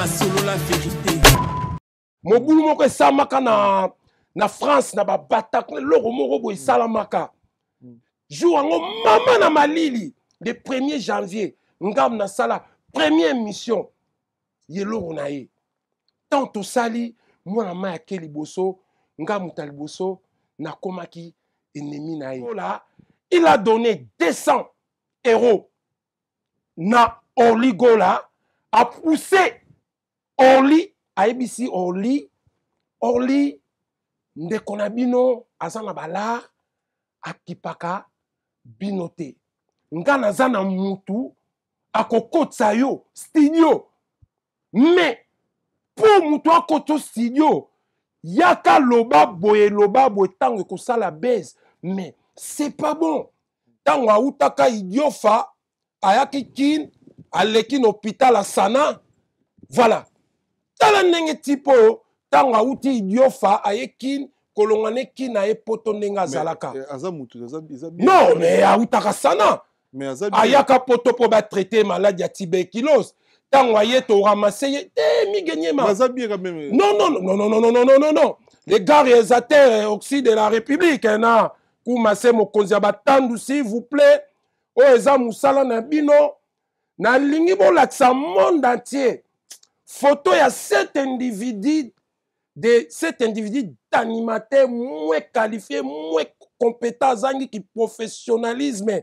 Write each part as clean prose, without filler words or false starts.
Masolo la vérité. Mobulu moko esamaka na France na babata loko moko boye salamaka. Jour ango mama na malili le 1er janvier ngam na sala première émission yeloko na ye. Tant to sali mwana ma ya liboso ngam ta liboso na komaki ennemi na ye. Là, il a donné 200 € na Orly Gola a poussé Orly a ABC Orly ndeko na bino azana bala akipaka binote nga naza na mutu akokotsa yo studio mais pour mutu akoto studio yaka loba boye tango ekosala base mais c'est pas bon tango autaka idiofa ayaki kin aleki na hôpital à Sana voilà tala ndenge tipo tango auti idiofa ayekin kolongane kina e poto ndenge azalaka non mais autaka Sana ayaka poto po ba traiter maladie ya tuberculose tango aye to ramasser ye migenyema non les gars réalisateurs aussi de la République na kumase mokonzi ya batandu s'il vous plaît o eza musala na bino na lingi bolakisa monde entier photo ya cet individu d'animateur moins qualifié, moins compétent, zangi qui professionnalisme.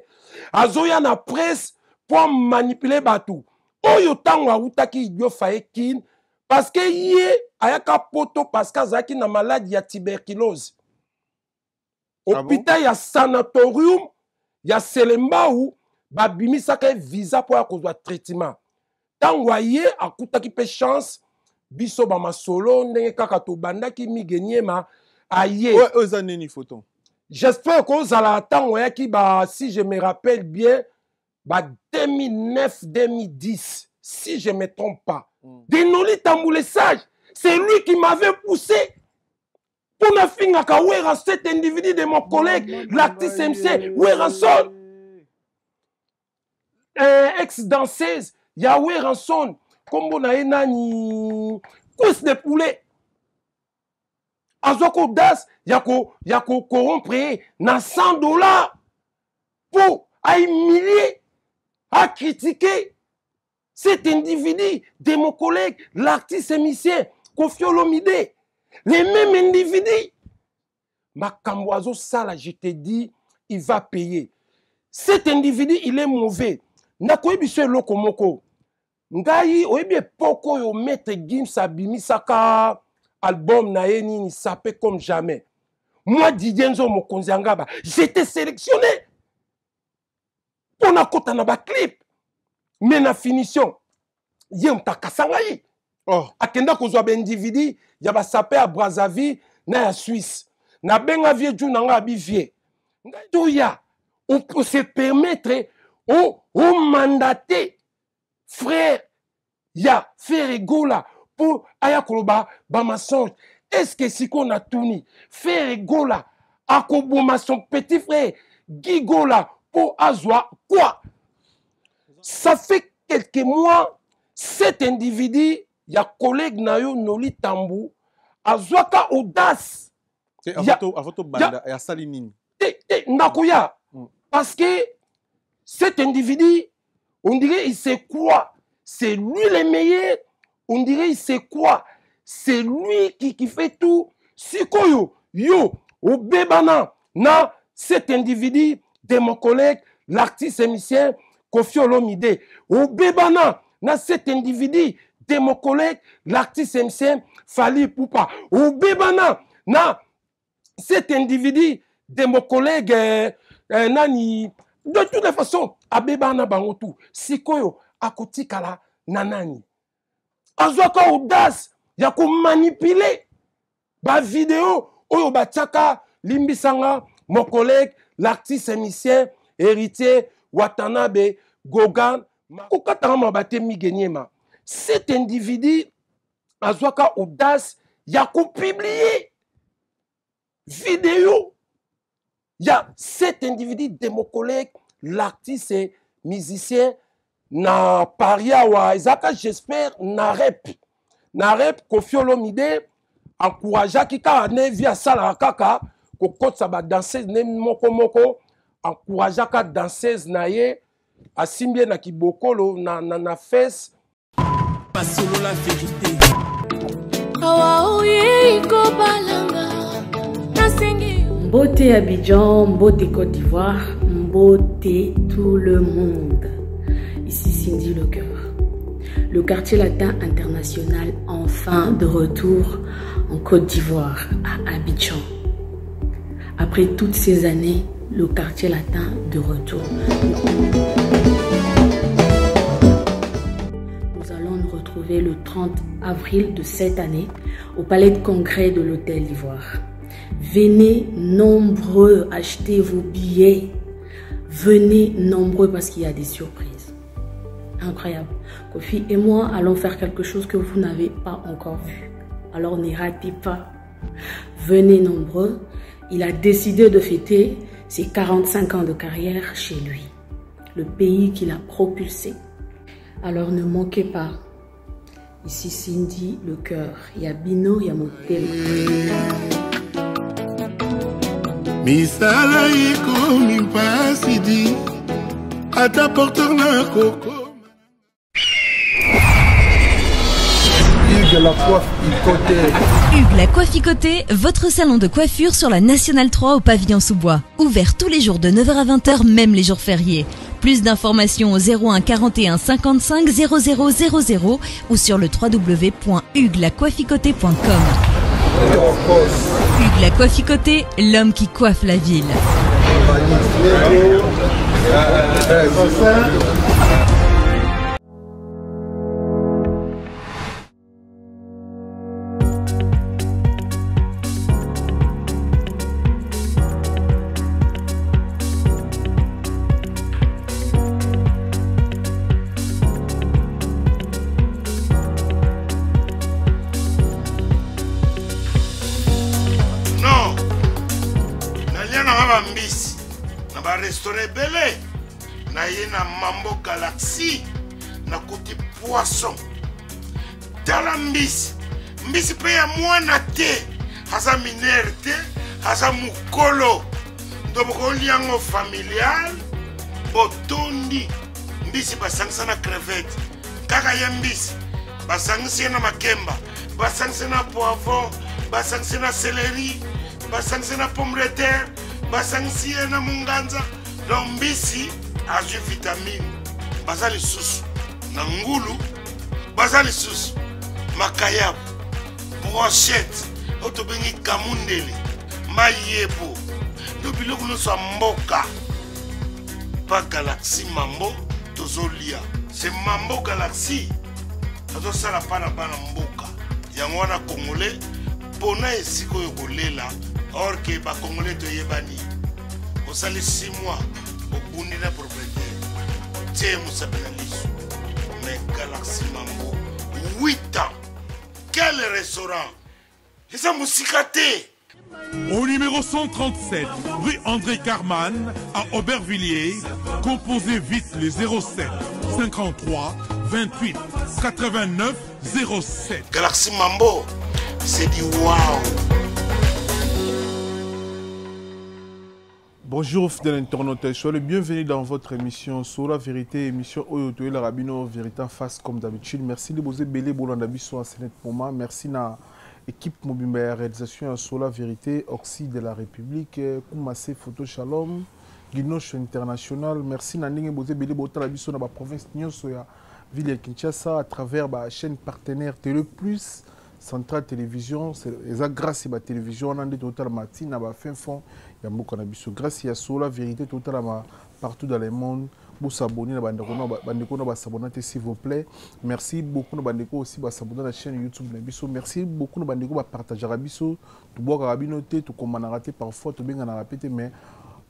Azoya na presse pour manipuler batou. Oyo tango autaki idio faekin parce que yé ayaka poto parce que zaki na maladie ya tuberculose. Hôpital ya sanatorium ya Selembao babimisaka visa pour akozwa traitement. Tango yé akutaki pe chance biso ba masolo ndenge kaka to bandaki migenyema aye ozaneni photo. J'espère que ozala tango yaki ba si je me rappelle bien ba 2009-2010 si je me trompe pas. Denoli Tamboulessage, c'est lui qui m'avait poussé pour na finga ka wera cet individu de mon collègue l'artiste MC Weranson ex-danseuse ya Weranson kombo na ye nani cuisse de poulet azoko das yako corrompre na $100 pour à humilier à critiquer cet individu de mon collègue l'artiste émissien Koffi Olomide les mêmes individus makambo azo sala je te dis il va payer cet individu il est mauvais nakoyebiso eloko moko ngai oyebi epoko yo maître Gims abimisaka album na ye nini sapé comme jamais moi Didier Nzo mokonzi ngaba j'étais sélectionné pour na kota na ba clip mais na finition ye mtakasanga yi akenda kozwa ba individu ya ba sapé à Brazzaville na ya Suisse na benga vieux djou na nga bivie ngai to ya on peut se permettre au mandater frère, ya faire Gola pour ayakoloba ba mensonge. Est-ce que si qu'on a tourné faire Gola akoboma son petit frère Guy Gola pour Azwa quoi? Ça fait quelques mois cet individu ya collègue nayo Noli Tambou azwaka audace. Avoto banda ya salinini. Nakoya parce que cet individu on dirait il sait quoi? C'est lui le meilleur. On dirait il sait quoi? C'est lui qui fait tout. Sikoyo, yo, au bébana, na cet individu de mon collègue, l'artiste émissien Koffi Olomide. Au bébana, na cet individu de mon collègue, l'artiste émissien Fally Ipupa. Au bébana, na cet individu de mon collègue Nani. De toutes les façons, abebana bangotu, sikoyo akotikala nanani. Azwaka audace ya ko manipuler ba vidéo oyo batiaka limbisanga mon collègue l'artiste émissien héritier Watanabe Gogan kokatanga mabate migenyema. Cet individu azwaka audace ya ko publier vidéo. Il y a cet individu de mon collègue, l'artiste et musicien, na paria wa Isaka, j'espère, na rep. na rep Koffi Olomide encouragea ki kaka ne via sala kaka ko kotsa ba danseuse ne moko encouragea ka danseuse na ye asimbie na kibokolo na fesse Pasolo la vérité. Mbote Abidjan, Mbote Côte d'Ivoire, Mbote tout le monde. Ici Cindy Le Cœur. Le quartier latin international enfin de retour en Côte d'Ivoire, à Abidjan. Après toutes ces années, le quartier latin de retour. Nous allons nous retrouver le 30 avril de cette année au Palais de Congrès de l'Hôtel d'Ivoire. Venez nombreux acheter vos billets. Venez nombreux parce qu'il y a des surprises. Incroyable. Koffi et moi allons faire quelque chose que vous n'avez pas encore vu. Alors n'y ratez pas. Venez nombreux. Il a décidé de fêter ses 45 ans de carrière chez lui. Le pays qu'il a propulsé. Alors ne manquez pas. Ici Cindy Le Cœur. Il y a Bino, il y a Motel. Misala yeko mipasidi ata porteur na koko. Hugues la Coifficoté. Hugues la Coifficoté, votre salon de coiffure sur la Nationale 3 au pavillon sous-bois. Ouvert tous les jours de 9h à 20h, même les jours fériés. Plus d'informations au 01 41 55 00 00 ou sur le www.huguelacoifficoté.com. Hugues la Coifficoté, l'homme qui coiffe la ville. Restaurant belé na yena Mambo Galaxy na kuti poisson tala mbisi pe ya mwana te haza minere te haza mukolo ndoboko liango familial botondi mbisi basangisa na crevette kaka ya mbisi basangisa na makemba basangisa na poivron basangisa na céleri basangisa na pomme de terre basangisa na munganza lombisi azwi vitamine bazali susu na ngulu bazali susu makayabu brochette otobengi kamundele mayebo ndo biloko nyonso ya mboka pa Galaxy Mambo tozolia c'est Mambo Galaxy azosala pa na bana mboka yango wana congolais mpona esika oyo kolela or ke bacongolais toyebani osali 6 mois obundi na propriétaire tie mosapela liso mais Galaxy Mambo 8 ans quel restaurant eza mosika te. Au numéro 137, rue André Carman, à Aubervilliers, composez vite les 07 53 28 89 07. Galaxy Mambo, c'est du wow. Bonjour fidèles internautes, soyez les bienvenus dans votre émission sur la vérité, émission Oyoto et la Rabino, vérité en face comme d'habitude. Merci de vous aider, Bolandabiso à Sénète pour moi. Merci à l'équipe Mobimba réalisation sur la vérité, Oxy de la République, Koumassé Photo Shalom, Guinoche International. Merci à Ninge Bozé Bélé Botalabiso dans la province Nyosoya, ville de Kinshasa, à travers la chaîne partenaire Télé Plus, Centrale Télévision, c'est grâce à la télévision, on a des total matin, à la fin fond. Grâce à la vérité totale partout dans le monde, vous s'abonnez s'il vous plaît. Merci beaucoup de bandeko aussi s'abonner à la chaîne YouTube. Merci beaucoup de bandeko partager rabiso, tout boire rabinoté, tout comme on a raté parfois, tout bien on a répété, mais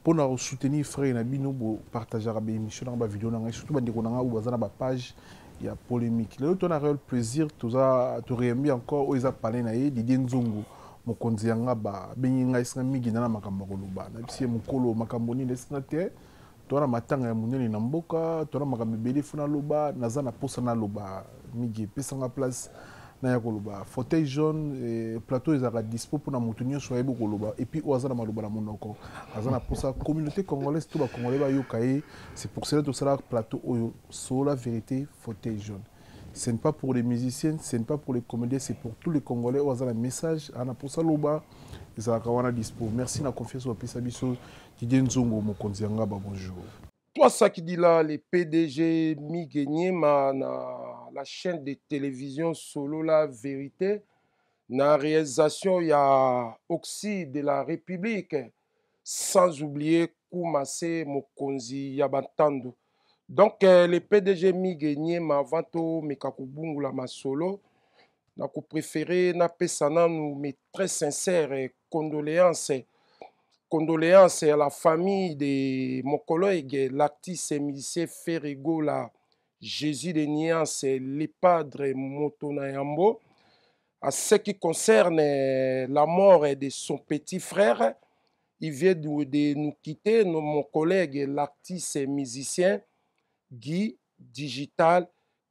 pour nous soutenir frère Nabino, partager rabé émission dans la vidéo, surtout bandeko dans la page, il y a polémique. Là, on a réel plaisir, tout ça, tu réaimé encore, où ils ont parlé naïe, Didier Nzongo. Mokonzi yanga ba benginga isina migi na makambo koloba na bisi mukolo makambo ni lesina te to na matanga ya munene na mboka to na makambo bele funa loba naza na posa na loba migi pesanga place na ya koloba fauteuil jaune plateau ezaka dispo pour na moto nyonso ayebi koloba et puis oaza na maloba na monoko aza na posa communauté congolaise to ba congolais ba yoka ye c'est pour cela tout ça plateau oyo Solola Vérité fauteuil jaune. Ce n'est pas pour les musiciens, ce n'est pas pour les comédiens, c'est pour tous les Congolais. Oaza le message ana pour ça loba ezaka wana dispo. Merci na confiance au pisa biso Didier Nzongo mokonzi ngaba bonjour. Toi, ça qui dit là, les PDG Migenier, la chaîne de télévision Solola Vérité, la réalisation, il y a Oxy de la République, sans oublier Koumassé Mokonzi Yabantando. Donc, les PDG Migenier, ma vanto, Mekakubungu la Masolo, n'a préféré, n'a pesana, nous, mais très sincères et condoléances. Condoléances à la famille de mon collègue, l'artiste et musicien Ferrigo, Jésus de Niance, les padres Motonayambo. À ce qui concerne la mort de son petit frère, il vient de nous quitter, mon collègue, l'artiste et musicien Guy Digital,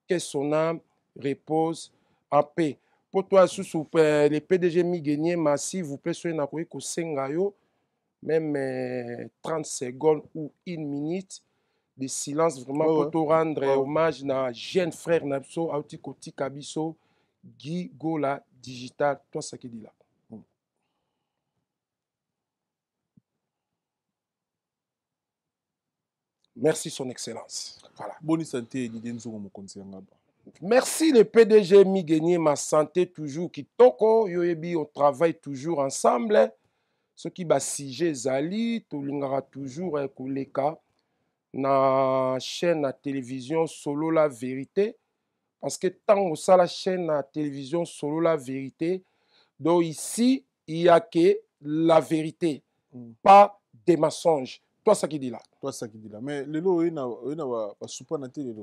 que son âme repose en paix. Pour toi, sous les PDG Migenier, s'il vous plaît, soyez n'akoui ko sengayo. Même 30 secondes ou 1 minute de silence vraiment pour te rendre hommage à jeune frère Napso, Aouti Koti Kabiso, Guy Gola Digital. Toi, ça qui dit là. Merci, Son Excellence. Voilà. Bonne santé, Didier Nzongo mokonzi ngaba. Merci le PDG Migenier, ma santé toujours qui toko, yoyebi, on travaille toujours ensemble. Ce qui va siger Zali, Tolingara toujours Koleka, na chaîne à télévision Solola Vérité. Parce que tant que ça, la chaîne à télévision Solola Vérité, donc ici, il n'y a que la vérité, pas des mensonges. Toi, ça qui dit là. Toi, ça qui dit là. Mais le lot, il y a pas souper na télé.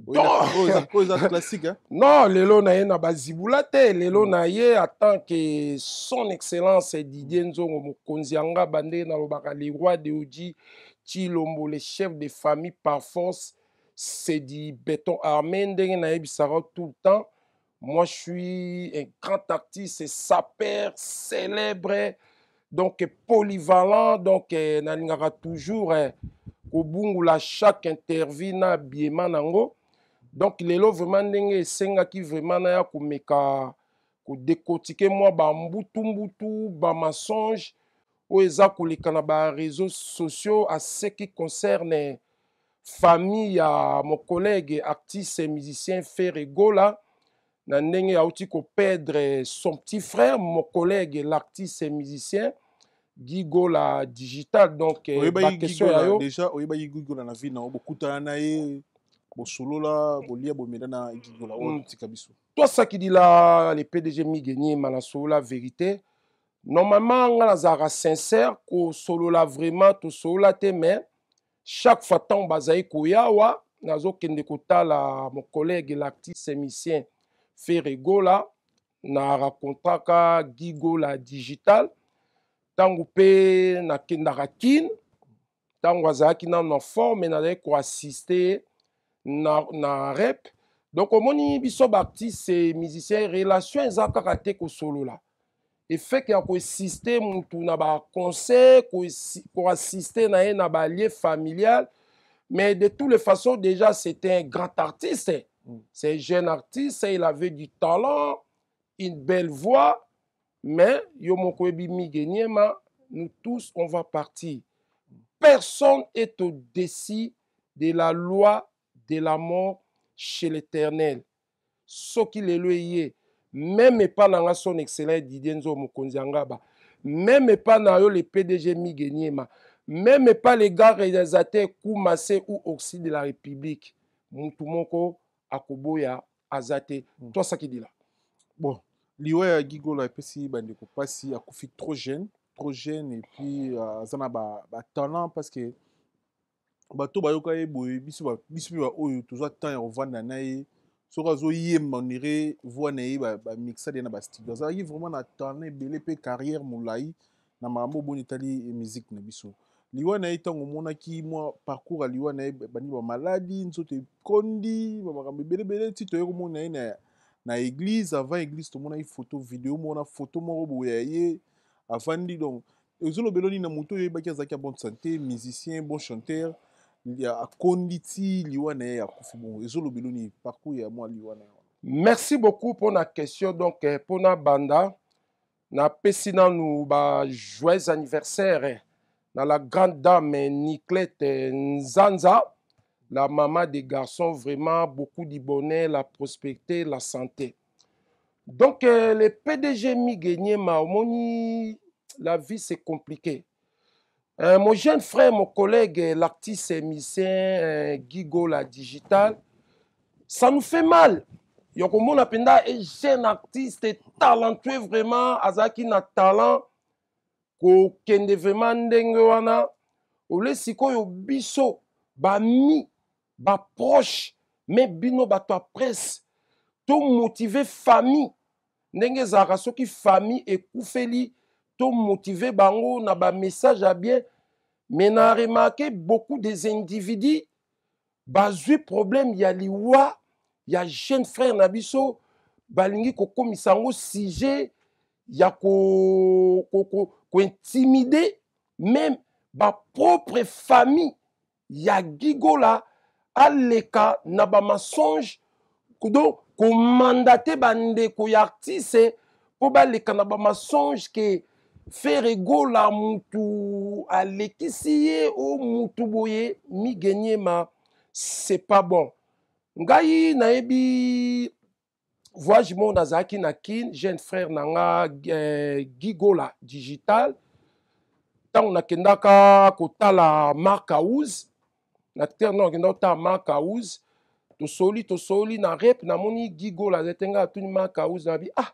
C'est classique, hein? Non, lelo na ye na bazibulate, lelo na ye attend que son excellence Didier Nzongo mokonzi anga bande na lobaka les rois de Oji Chilombo les chefs de famille par force c'est du béton armé ndenge na yebisara tout le temps. Moi je suis un grand artiste sapeur célèbre donc polyvalent donc nalingaka toujours kobungula chaque interview na biema nango. Donc, les lots vraiment n'engé senga qui vraiment n'a pas meka ko décortiquer moi ba mbutu ba mensonge ou eza ko les kanaba réseaux sociaux à ce qui concerne famille à mon collègue artiste et musicien Ferrigo là na n'engé a outi ko perdre son petit frère mon collègue l'artiste et musicien Guy Gola Digital donc ba question déjà oyeba Guy Gola na vie na beaucoup tana ye Solola, Bolia, Bomedana, Gigola, Tikabiso. Toi, ça qui dit là, les PDG Migenier, Solola Vérité, normalement, on a sincère, que Solola vraiment, tout Solola te, mais chaque fois, tant bazaï Koyawa, nazo kende kota la mon collègue, l'artiste musicien Ferrigo là, na racontaka Gigola Digital, tango pe na kendarakin, tango azaki na forme, na ko assister na rep donc omoni biso artiste et musicien relation ezaka kate ko solo là et fait que ko assister mutu na ba concert ko assister na na ba lieu familial mais de toutes les façons déjà c'était un grand artiste c'est un jeune artiste il avait du talent une belle voix mais yo moko ebi Migenier nous tous on va partir personne est au-dessus de la loi de la mort chez l'Éternel. Ce qu'il est loyé, même pas dans son excellent Didier Nzo Mokonzi Ngaba, même pas dans les PDG Migenier, même pas les gars réalisateurs Koumassé ou Oxy de la République. Moutoumoko, Akoboya, Azate. Toi, ça qui dit là. Bon, Liwa Gigola, si Bandeko Passi, Akoufi trop jeune et puis Zana ba talent parce que bato bayoka ye boye biso ba oyo tozwa temps ya kovanda na ye soki azoyemba onire voix na ye bamixade na bastudio azalaki vraiment na talent ebele mpe carrière molai na makambo oboni etali musique na biso liwa na ye ntango omonaki mwa parcours ya liwa na ye bandi bamaladi nzoto ekondi bamakambo ebelebele ti toye komona ye na église avant église tout monde a photo vidéo mon photo moko boyaye afandi donc ezolo beloni na moto ye baki azaki bonne santé musicien bon chanteur il y a konditi liwana ya kufi bon ezolo beloni parcours ya moi liwana. Merci beaucoup pour la question. Donc, pour la banda, na pesina nous ba joyeux anniversaire dans la grande dame Niclette Nzanza, la maman des garçons, vraiment beaucoup de bonheur, la prospérité, la santé. Donc, le PDG Migenier Maomoni, la vie c'est compliqué. Mon jeune frère, mon collègue, l'artiste et musicien Guigo la digital, ça nous fait mal. Yokomo Napenda est jeune artiste talentueux vraiment, azaki na talent ko kende vraiment ndenge wana ole sikoyo biso ba mi ba proche mais bino ba to presse to motiver famille ndenge zaka soki famille ekufeli to motiver bango na ba message à bien mais na remarqué beaucoup des individus bazui problème ya liwa. Il y a jeune frère Nabiso, balingi koko misango sujet, il y a ko intimider même ba propre famille. Il y a Gigola, aleka na ba mensonge, donc ko mandaté bande ko artiste pour ba leka na ba mensonge que faire ego la mutu alekisiye o mutu boye mi gagner ma c'est pas bon. Ngai naebi voyage mon nazaki nakin jeune frère nanga Gigola digital tant nakendaka kotala Mark House na terre non kenda Mark House to soli na rep na moni Gigola zetenga tuni Mark House na bi ah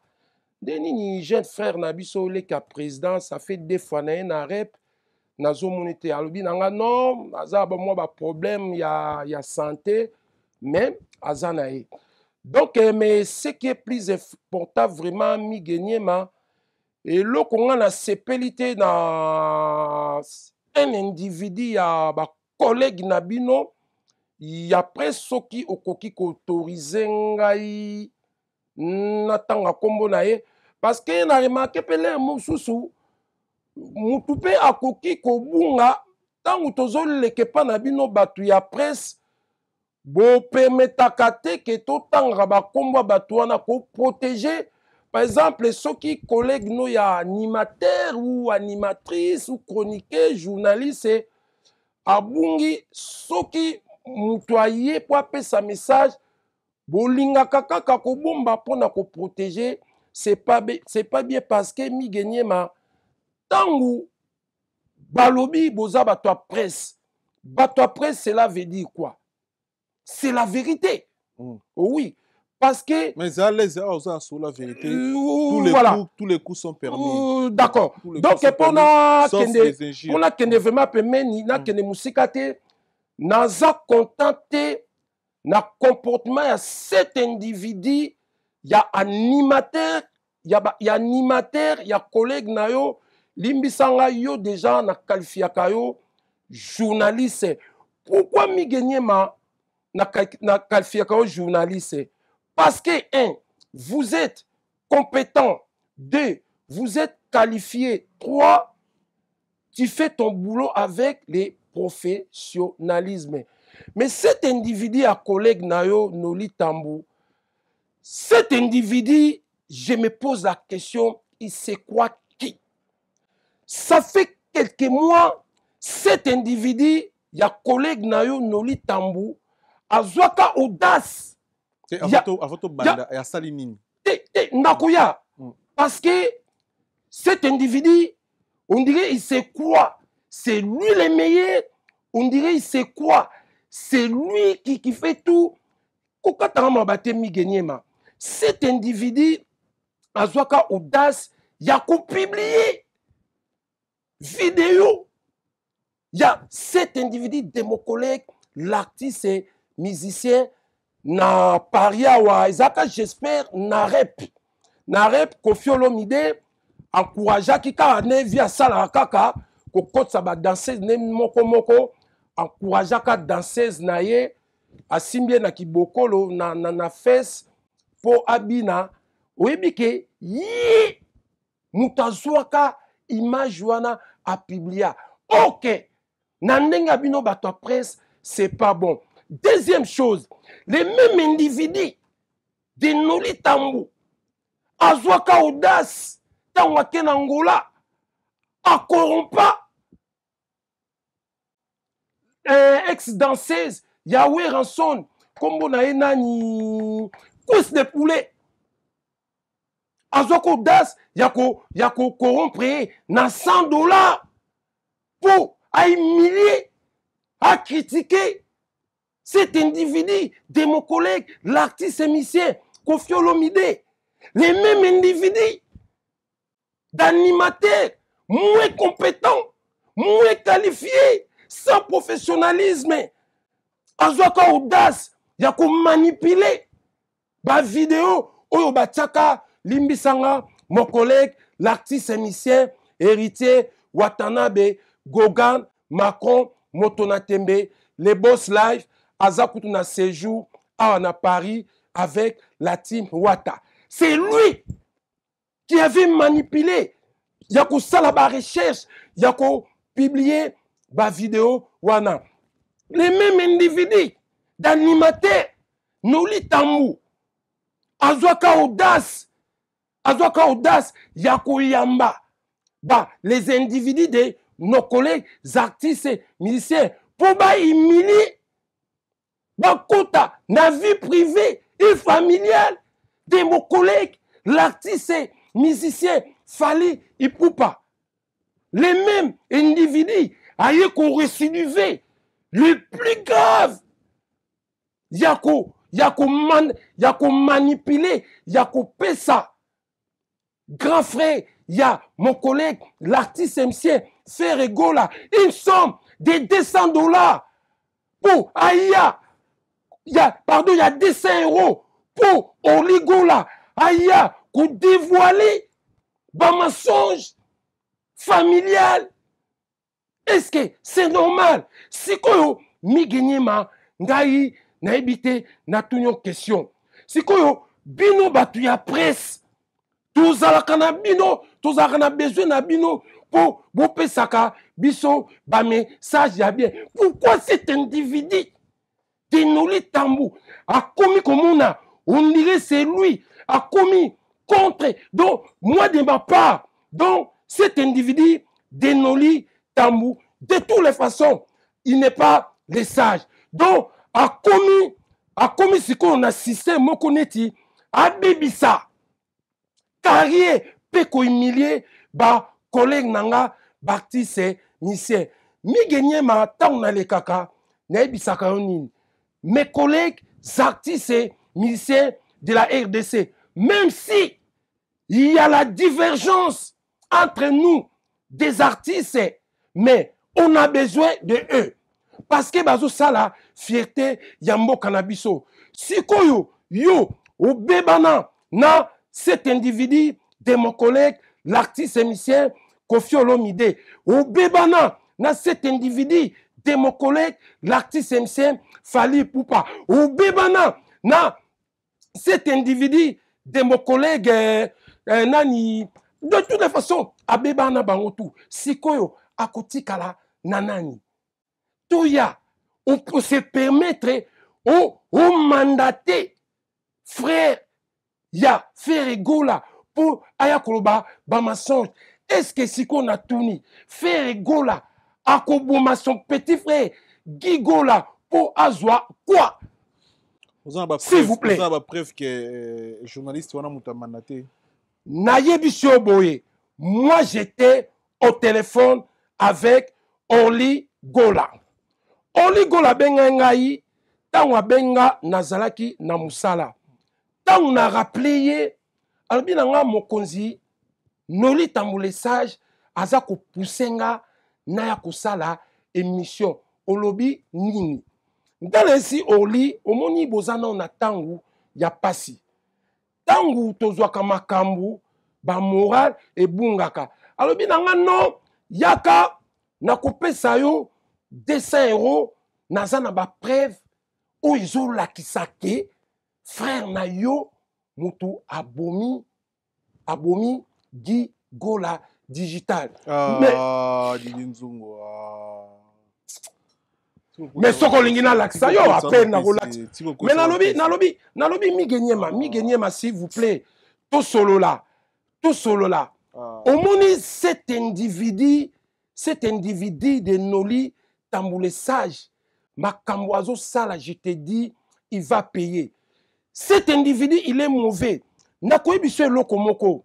deni ni jeune frère na biso le ka président ça fait 2 fois na rep nazo monité alobi nanga non azaba moi ba problème ya santé même Azanae. Donc, mais ce qui est plus important, vraiment, Migeniema, et là, qu'on a la sépélité dans un individu, un collègue Nabino, il y a presque ceux qui ont autorisé Natanga Kombo Nae, parce qu'il a remarqué que les Moussou, Moutoupe a koki Kobunga, tant que tu as le kepa Nabino, batu ya presse. Bo permetaka te que tout tanga ba komba batouana ko protéger par exemple ceux qui collègues no ya animateur ou animatrice ou chroniqueur journaliste abungi ceux qui mutoyer pour appeler sa message bolinga kaka ko bomba pona ko protéger c'est pas bien parce que mi gagner ma tangu balobi boza bato presse cela veut dire quoi? C'est la vérité. Oui. Parce que... Mais ça, sur la vérité, tous les coups sont permis. D'accord. Donc, pour la kende vraiment permis, na kende musikate, naza contenté, na comportement ya cet individu, ya animateur, ya collègue na yo, limbisanga yo déjà na qualifiaka yo, journaliste. Pourquoi mi gagner ma na qualification journaliste? Parce que 1, vous êtes compétent. 2, vous êtes qualifié. 3, tu fais ton boulot avec les professionnalisme. Mais cet individu à collègue Nayo Noli Tambou, cet individu, je me pose la question, il sait quoi qui? Ça fait quelques mois, cet individu, il y a collègue Nayo Noli Tambou, azwaka audace. Avoto banda ya salinini. Nakoya. Parce que cet individu, on dirait il sait quoi? C'est lui le meilleur. On dirait il sait quoi? C'est lui qui fait tout. Cet individu, azwaka audace, il y a qu'à publier vidéo. Il y a cet individu de mon collègue, l'artiste et musicien, na paria wa Isaka, j'espère, na rep Koffi Olomide, encouragea kika ne via sala kaka, ko kotsa ba danseuse ne moko, encouragea ka danseuse na ye, asimbie na kibokolo na fesse, po abina oyebike yi mutazwaka image wana a publia. OK. Nandenga bino bato presse, c'est pas bon. Deuxième chose, les mêmes individus de Noli Tambou azwaka audace tangwa kenangola a corrompa ex-danseuse Yahweh Ranson kombo na enani cousse de poulet azwaka audace yako corrompre na $100 pour à humilier, à critiquer cet individu de mon collègue, l'artiste émissien, Koffi Olomide. Les mêmes individus d'animateurs moins compétents, moins qualifiés, sans professionnalisme. Azwaka audace, yako manipuler ba vidéo, oyo batiaka limbisanga, mon collègue, l'artiste émissien, héritier, Watanabe, Gogan, Macron, Motonatembe, les boss live, Azakutu na séjour à Paris avec la team Wata. C'est lui qui avait manipulé. Yako salaba recherche, yako publié ba vidéo wana. Les mêmes individus d'animateurs, Noli Tambou, Azwaka audace, yako yamba. Bah, les individus de nos collègues artistes et musiciens pour ba humilier ba kota na vie privée et familiale de mon collègue l'artiste et musicien Fally Ipupa. Les mêmes individus aillent qu'on récidivé le plus grave yako manipuler yako pesa grand frère. Il y a mon collègue, l'artiste MC, Ferregola, une somme de $200 pour Aya. Il y a 200 € pour Oligola. Aya, pour dévoiler un mensonge familial. Est-ce que c'est normal? Si koyo mi genyema ngai na ebite na tunyo question. Si koyo bino batu ya presse. Tous a besoin na bino pour pesaka biso ba message ya bien. Pourquoi cet individu de Noli Tambou a commis comme on dirait c'est lui a commis contre donc moi de ma part donc cet individu de Noli Tambou de toutes les façons il n'est pas le sage donc a commis ce qu'on a système mokoneti a bebisa carrière peut humilier ba collègue nanga artiste musicien mi gagner ma temps na le kaka na bisaka nini mes collègues artistes musiciens de la RDC même si il y a la divergence entre nous des artistes mais on a besoin de eux parce que bazo sala fierté yambo canabiso sikoyo yo obebana na cet individu de mon collègue, l'artiste émissien Koffi Olomide. Ou bébana, na cet individu de mon collègue, l'artiste émissien Fally Ipupa. Ou bébana, na cet individu de mon collègue Nani. De toutes les façons, à bébana bangotu. Sikoyo, akotikala nanani. Toya, on peut se permettre, au mandater, frère, ya Ferregola pour Ayakoloba Bamassonge. Est-ce que si qu'on a tourné Ferregola Akoboma son petit frère Gigola pour Azwa quoi? S'il vous plaît. Vous avez preuve que journaliste wana mutamanate. Nayebisio Boye. Moi j'étais au téléphone avec Oli Gola. Oli Gola benga ngai tangwa benga nazalaki na musala. Tant on a rappelé, albinanga mokonzi, Noli Tambou le sage, azako poussenga, naya kusala émission, olobi nini. Dans les oli, omoni bozana on a tangu, ya pasi. Tangu tozwaka makambu, ba moral et bungaka. Albinanga non, yaka, na kopesa yo, 200 €, nazana ba preuve, o izo la kisake, frère na yo, mutu abomi Guy Gola digital. Mais ce qu'on l'a l'accent, yo à peine na relax. Mais nalobi migenyema s'il vous plaît. Tout solo là. Au moins cet individu de Noli Tamboulé sage, Makamboazo Sala, je te dis, il va payer. Cet individu, il est mauvais. Nakoye biso lokomoko.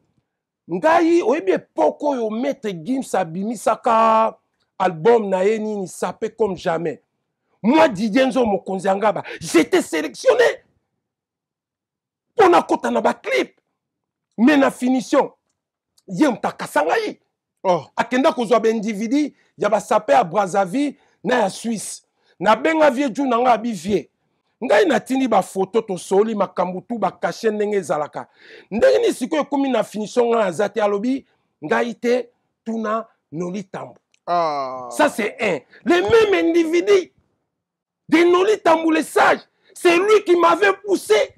Ngai oyebi poko yo maître Gims abimisaka album na ye nini sapé comme jamais. Moi Didier Nzo mokonzi ngaba, j'étais sélectionné. On a kota na ba clip. Mais na finition, yem takasangai. Oh, akenda kozwa ba individu ya ba sapé à Brazzaville na ya Suisse. Na benga vie ju na nga bivie. Ngai natini ba photo to soli makambu tu ba cacher ndenge zalaka. Ndenge ni siko ekomi na finition nga azate alobi ngai te tuna Noli Tambo. Ça c'est un. Le même individu de Noli Tambo le sage, c'est lui qui m'avait poussé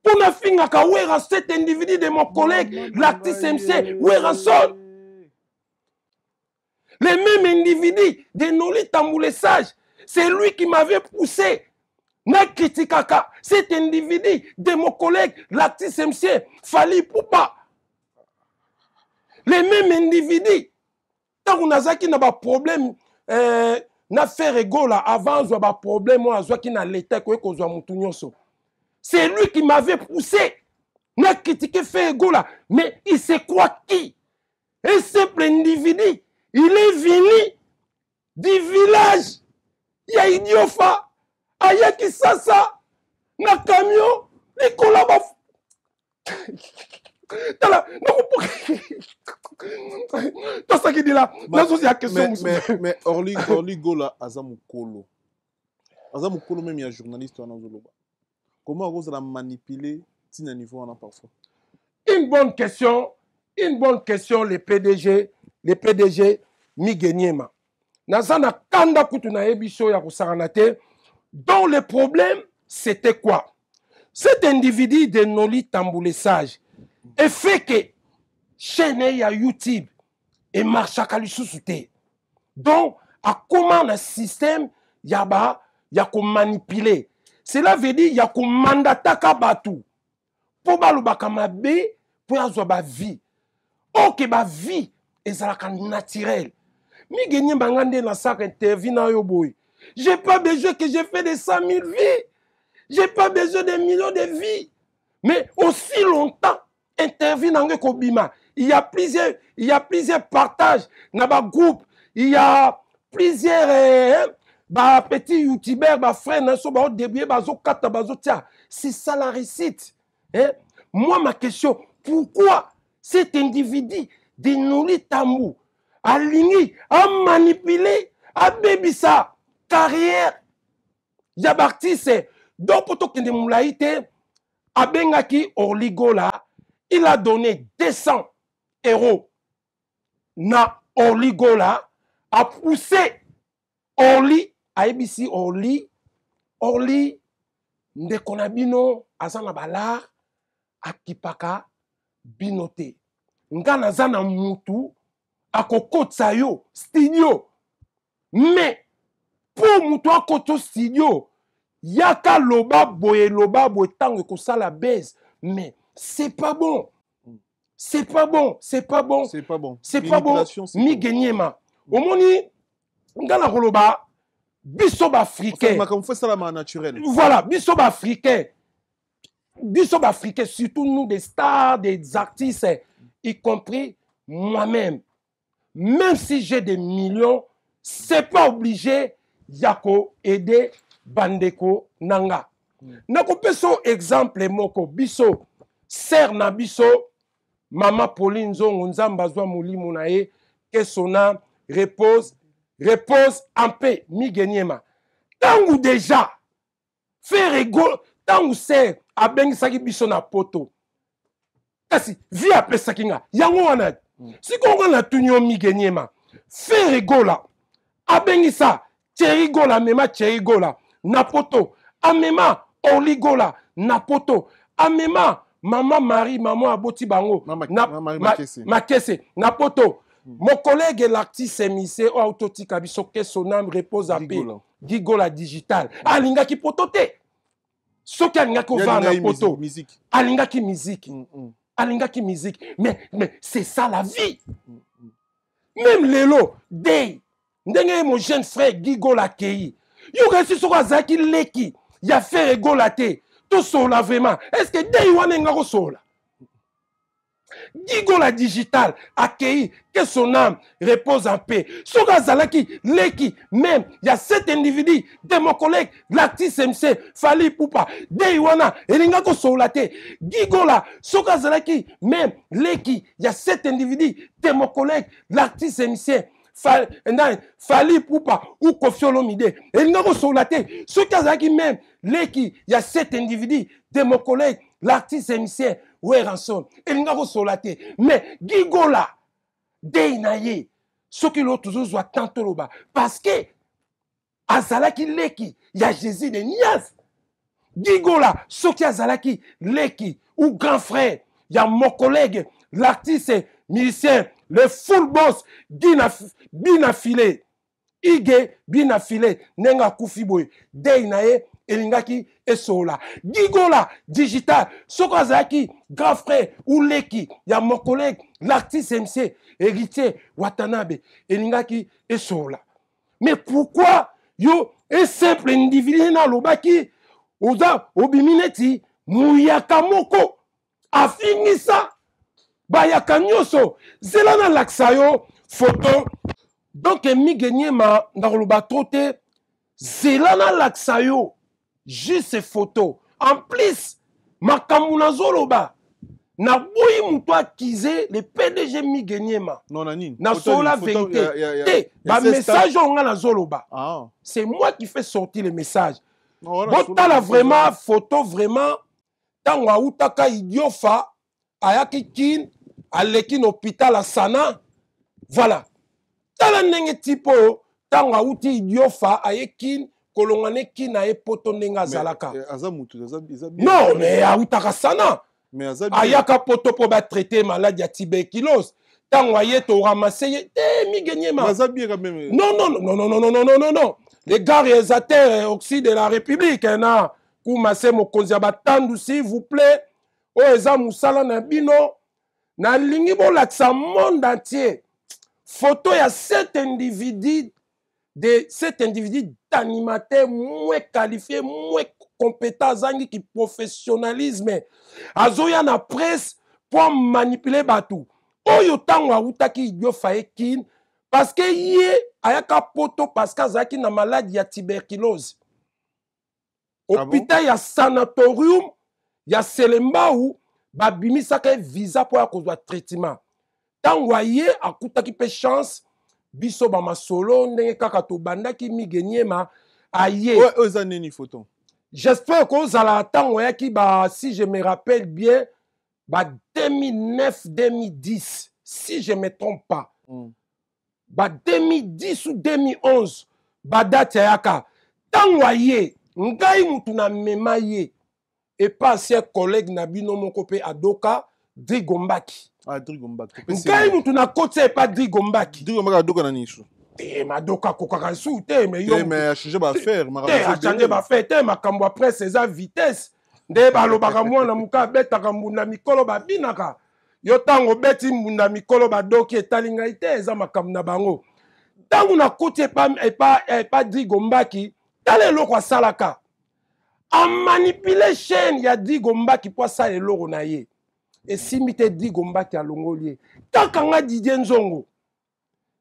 pour na finga ka wera cet individu de mon collègue l'artiste MC wera sol. Le même individu de Noli Tambo le sage, c'est lui qui m'avait poussé. Na kritikaka cet individu de mon collègue l'artiste MC Fali Poupa. Le même individu, tant qu'on a zaki na ba problème na faire ego là avant zo ba problème moi zo ki na l'état ko zo mutu nyonso. C'est lui qui m'avait poussé. Na critiqué faire ego là, mais il se croit qui? Un simple individu, il est venu du village. Il y a Idiofa, Ayaki Sasa, na camion, les collabos. Tout ça qui dit là, mais Orly Gola, Azamukolo. Azamukolo, même il y a un journaliste en Anzoloba. Comment vous allez manipuler Tina niveau en parfois? Une bonne question, les PDG Migenyema. Nazana kanda kutuna ebiso ya kusaranate. Donc le problème, c'était quoi? Cet individu de Noli Tambo le sage, et fait que chaîne ya YouTube et marche à Kalisusuté. Donc, à comment le système yaba yako manipuler. Cela veut dire yako mandata kabatu. Pour balubaka mabe pour yazo ba vie. Ok ba vie ezalaka naturel. Mi gagné bangande na sak interview na yo boy. J'ai pas besoin que j'ai fait des 100 000 vies. J'ai pas besoin de millions de vies. Mais aussi longtemps, interview dans Kobima. Il y a plusieurs partages dans le groupe. Il y a plusieurs petits youtubeurs, frères, c'est ça la réussite. Moi, ma question, pourquoi cet individu de Noli Tambo a ligné, a manipulé, a bébisa carrière? Il y a artiste, donc pour que de moulaïté, a bengaki Orly Gola, il a donné 200 € na Orly Gola, a poussé Orly, a ABC Orly, ndekonabino, azana balar, a kipaka, binote. Ngana zana mutu, a kokotsa yo, studio. Mais, pour mutu a koto studio, yaka loba boye tango ko sala baise. Mais, c'est pas bon. C'est pas bon. Mi genyema. Omoni ngala koloba biso africain. Voilà, biso africain. Surtout nous des stars, des artistes, y compris moi-même. Même si j'ai des millions, c'est pas obligé yako aider bandeko nanga. Nako peso exemple moko biso ser na biso Mama Pauline Zongo Nzamba zwa molimo na ye que sona repose en paix mi genyema. Tangu déjà faire rigolo tangu ser abengisaki biso na poto. Kasi vi apesaki nga yango wana sikongo na tunyo mi genyema. Faire rigola abengisa Cherigola mema Cherigola na poto amema Orly Gola na poto amema maman Marie maman aboti bango Makese na poto mon collègue l'artiste émissé o autotika biso que son âme repose à paix Gigola digital alinga ki poto te soki alinga ko vendre poto alinga ki musique alinga ki musique mais c'est ça la vie même lelo day ndenge mon jeune frère Gigola kei yo resi soko azaki leki ya faire egolate tout sola vraiment est-ce que day wana nga ko sola Gigola digital accueilli que son âme repose en paix soka zalaki leki même il y a cet individu de mon collègue l'artiste MC Fali Poupa day wana elinga ko solate Gigola soka zalaki même leki il y a cet individu de mon collègue l'artiste MC Fali Poupa ou Koffi Olomide elinga ko solate soka zalaki même leki il y a cet individu de mon collègue l'artiste MC ouais rançon elinga ko solate mais Gigola dey naye soki lo toujours soit tantôt loba parce que azalaki leki ya Jésus de Nias Gigola soki azalaki leki ou grand frère ya mon collègue l'artiste musicien le full boss bina filé Ige bina filé nenga kufiboy dey naye elingaki esola Gigola digital soko azalaki grand frère ou leki ya mon collègue l'artiste MC héritier Watanabe elingaki esola mais pourquoi yo un simple individu na lobaki oza obimineti muyaka moko afingisa bayaka nyoso zela na laksa yo photo donc Migeniema ndakoloba trote zela na laksa yo juste photo en plus makamuna zoloba na boyi muto akize le PDG Migeniema non nani na sola vérité ba message on na zoloba c'est moi qui fais sortir le message botala vraiment photo vraiment tango autaka idiofa ayaki kin aleki na hôpital à Sana voilà tala ndenge tipo tango auti idiofa ayekin kolongane kina e poto ndenga zalaka non mais autaka Sana ayaka poto po ba traiter maladie ya tuberculose tango ayeto ramasser Migeniema non les gars réalisateurs oxy de la République na kumase mokonzi batandu s'il vous plaît o eza musala na bino na lingi bolakisa monde entier photo ya cet individu d'animateur moins qualifié, moins compétent, zangi qui professionnalisme. Azoya na presse pour manipuler batou. Oyo tango autaki idio faekin parce que yé ayaka poto parce que zaki na maladie ya tuberculose. Hôpital ya sanatorium ya Selemba ou babimisaka visa pour akozwa traitement. Tango yé akutaki pe chance biso ba masolo ndenge kaka to bandaki Migeniema aye ozaneni photo j'espère que ozala tango yaki ba si je me rappelle bien ba 2009 2010 si je me trompe pas ba 2010 ou 2011 ba date yaka tango aye ngai mutu na mema ye et pas ses collègues na bino moko pe adoka Drigombaki ngai mutu na kote pas Drigombaki adoka na niso madoka kokaka su te mais yo mais changer ba faire changer ba faire te makambo après c'est à vitesse nde balobaka mwana muka betaka mbunda mikolo babinaka yo tango beti mbunda mikolo badoki etali ngai te eza makambo na bango tango na kote pas Drigombaki tala eloko asalaka amanipule chaîne ya Drigombaki po asala eloko na ye esimbi te Drigombaki alongoli ye kaka nga Didier Nzongo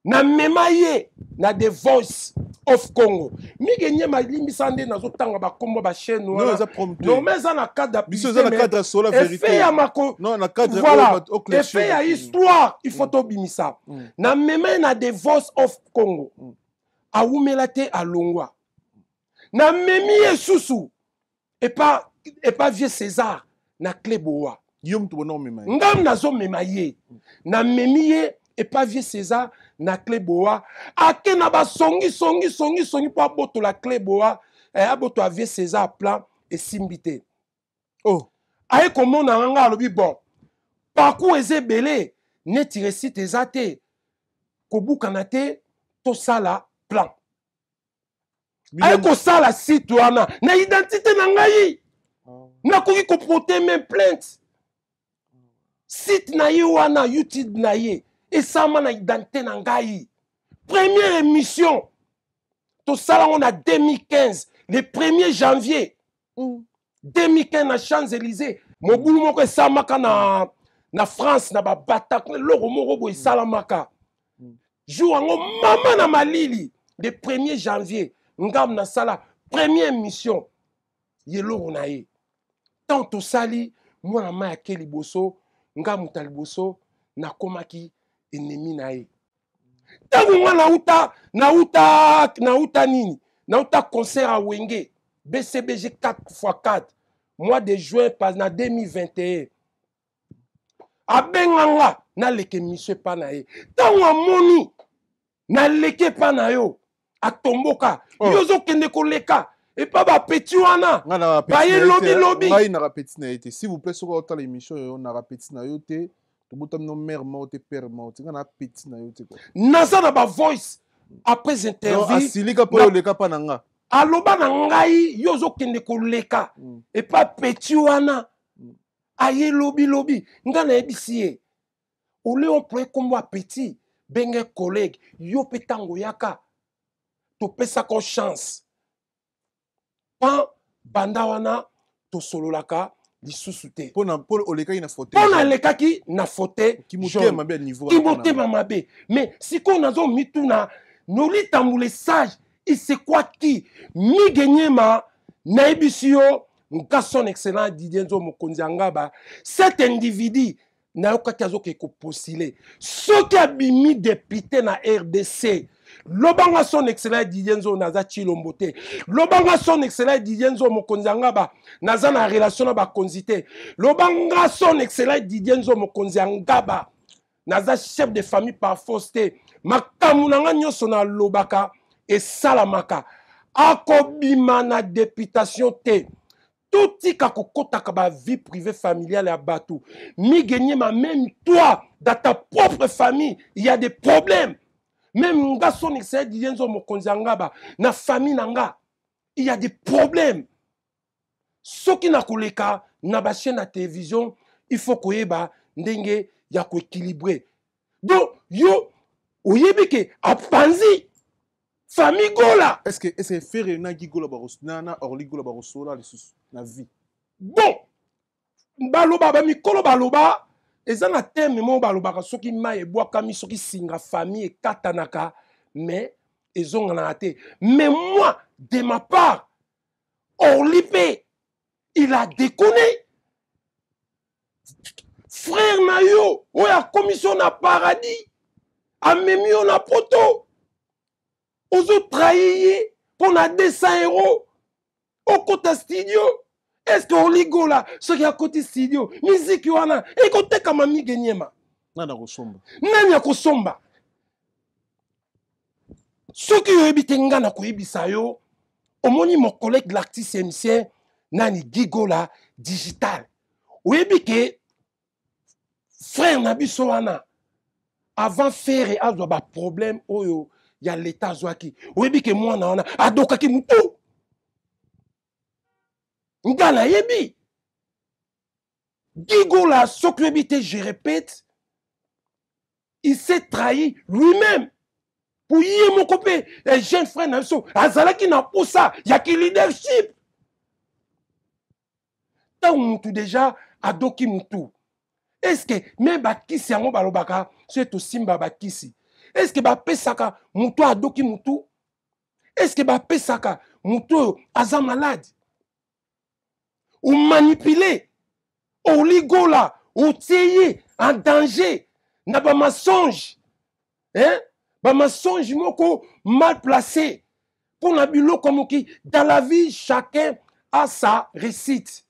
na mema ye na The Voice of Congo Migeniema limbisa nde nazotanga bakombo ba chaîne wana non mais eza na cadre effet ya mako voilà effet ya histoire il faut tobimisa na mema na The Voice of Congo awumela te alongwa na memi ye susu et pas vieux César na Cléboa ngam nazo mema ye na memi ye et pas vieux César na Cléboa ake na ba songi po aboto la Cléboa aboto a vieux César plan et simbité aye komona nga alobi bon parcours eze belé neti récite eza te kobukana te tosala plan aye kosala site wana na identité na ngai nakoki koporte même plainte site na ye wana YouTube na ye esama na identité na ngai première émission tosala on a 2015 le 1er janvier 2015 na Champs-Élysées mobulu moko esamaka na France na babata loko moko boye esalamaka jour yango mama na malili le 1er janvier ngam na sala première émission yeloko na ye tant tosali mwana ma yake liboso ngam ta liboso nakomaki ennemi na ye tango nga nauta nini nauta concert à Wenge BCBG 4x4 mois de juin pas na 2021 abenganga na leke mission pa na ye tango amoni na leke pa na yo atomboka yozo kende koleka et pas ba petit wana ba ye lobby ngai na rapeti na été s'il vous plaît sur autant l'émission yo na rapeti na yo te to botam no mère mo te père mo te na petit na yo te ko nasa na ba voice après interview asilika po le kapa na nga aloba na ngai yozo kende koleka et pas petit wana aye lobby nga na ebisi ye ole on peut comme petit benge collègue yo petango yaka to pesa ko chance pa banda wana to sololaka lisusu te pona olekaki na faute pona lekaki na faute ki motema mabe niveau ki motema mabe mais siko nazo mituna noli tambule sage il se quoi qui mi genyema na ebisio nka son excellent Didier Nzo Mokonzi Angaba cet individu na yokaki azoke ko postule soki abimi député na RDC lobanga son excellent Didier Nzo naza Chilombo te lobanga son excellent Didier Nzo Mokonzi Angaba naza na relation na bakonzi te lobanga son excellent Didier Nzo Mokonzi Angaba naza chef de famille par force te makamu nanga nyonso na lobaka esalamaka akobima na députation te tout tika kokotaka ba vie privée familiale ya batou mi gagner ma même toi dans ta propre famille il y a des problèmes même nga son excellent Didier Nzo Mokonzi Angaba na famille nanga il y a des problèmes soki na koleka na ba chaîne na télévision il faut koyeba ndenge ya ko équilibrer donc yo oyebike apanzi famille gola est-ce que faire na gigola na orli gola barosola les na vie bon baloba ba mikolo baloba eza na teme mo baloba soki mai ebwakami soki singa famille ekatanaka mais ezongana te mais moi de ma part Orlipe il a déconné frère na yo oya commission na paradis amemi yo na poto ozo trahir pour na 200 € au côté studio est-ce que oligo là ce qui a côté studio musique wana écoutez comme ami genyema nana kosomba nani kosomba ce qui yebite ngana ko yebisa yo omoni mon collègue l'artiste émicien nani gigola digital oyebike frère na biso wana avant faire azwa ba problème oyo ya l'état zwaki oyebike mwana wana adokaki mutu ngana yebi gigola sokrebite je répète il s'est trahi lui-même pour yé mon copain un jeune frère na biso azalaki na poussa ya ki leadership tant mutu déjà adoki mutu est-ce que même bakisi yango balobaka c'est to simba bakisi est-ce que bapesaka mutu adoki mutu est-ce que bapesaka mutu aza malade ou manipuler ou ligola ou tieye en danger na ba mensonge hein ba mensonge moko mal placé pour na bilo comme qui dans la vie chacun a sa réussite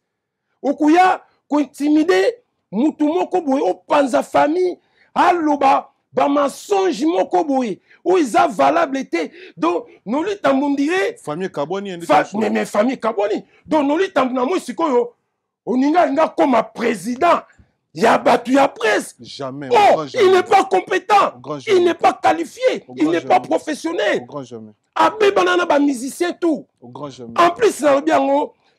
okuya ko intimider mutu moko boye o panza famille aloba ba mensonge moko boye ou isa valable te donc noli tambundire famille kaboni mais famille kaboni donc noli tambuna mo sikoyo Oninga comme président. Il y a battu la presse. Jamais. Oh, il n'est pas compétent. Il n'est pas qualifié. Il n'est pas professionnel. Au grand jamais. Abbé banana ba musicien tout. Au grand jamais. En plus,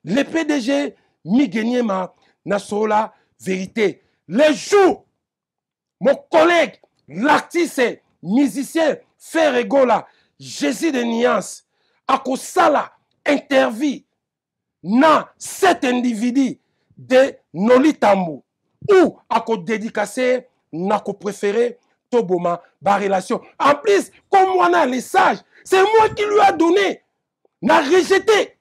le PDG Miguenyema Nasola vérité. Les jours, mon collègue, l'artiste, musicien, Ferregola, Jésus de Niance, à Kosala, interview, na cet individu de Noli Tambu, ou à ko dédicacé, na ko préféré, Toboma, ba relation. En plus, comme on a les sages, c'est moi qui lui a donné, n'a rejeté,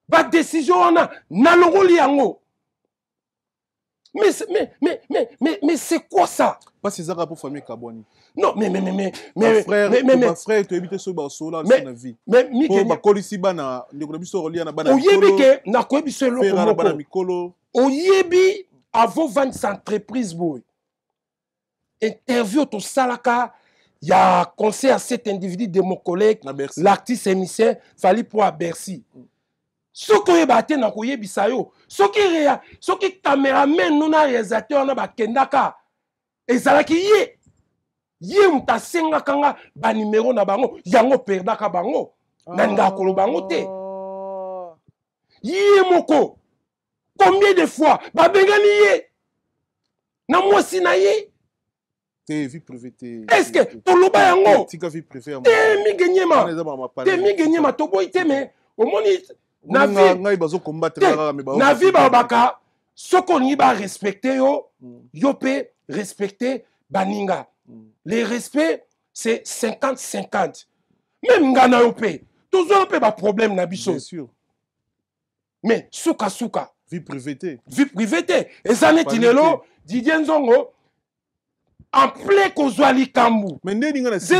ba décision on a, na longoli yango. Mais c'est quoi ça? Pas ces arabes pour famille Kabouani. Non, mais frère, tu habites sur Barsola, sur la vie. Mais pour ma colisi bana, nous avons sur Oliana bana. Oyebi ke na koyebi se lo ko bana mikolo. Oyebi avant 20 entreprises boy. Interview to salaka, il y a conseil à cet individu de mon collègue, l'artiste émissaire, fallait pour à Bercy. Ce que bate na koyebi sayo, ce qui caméraman nous na réalisateur na ba kendaka. Ezalaki ye muta senga kanga ba numéro na bango yango perdaka bango nanga kolo bango te ye moko combien de fois ba bengani ye na mwasi na ye te vie privée te est-ce que to loba yango tika vie privée te migenyema to boy te mais au moni na vie ngai bazo combattre na vie ba baka soko ni ba respecter yo pe respecter baninga. Les respects, c'est 50-50. Même Ngana Yopé, toujours un peu de problème na biso. Bien sûr. Mais souka. Vie privée. Vie privée. Et ça n'est pas Didier Nzongo, en plein Kozwali Kambu. Mais c'est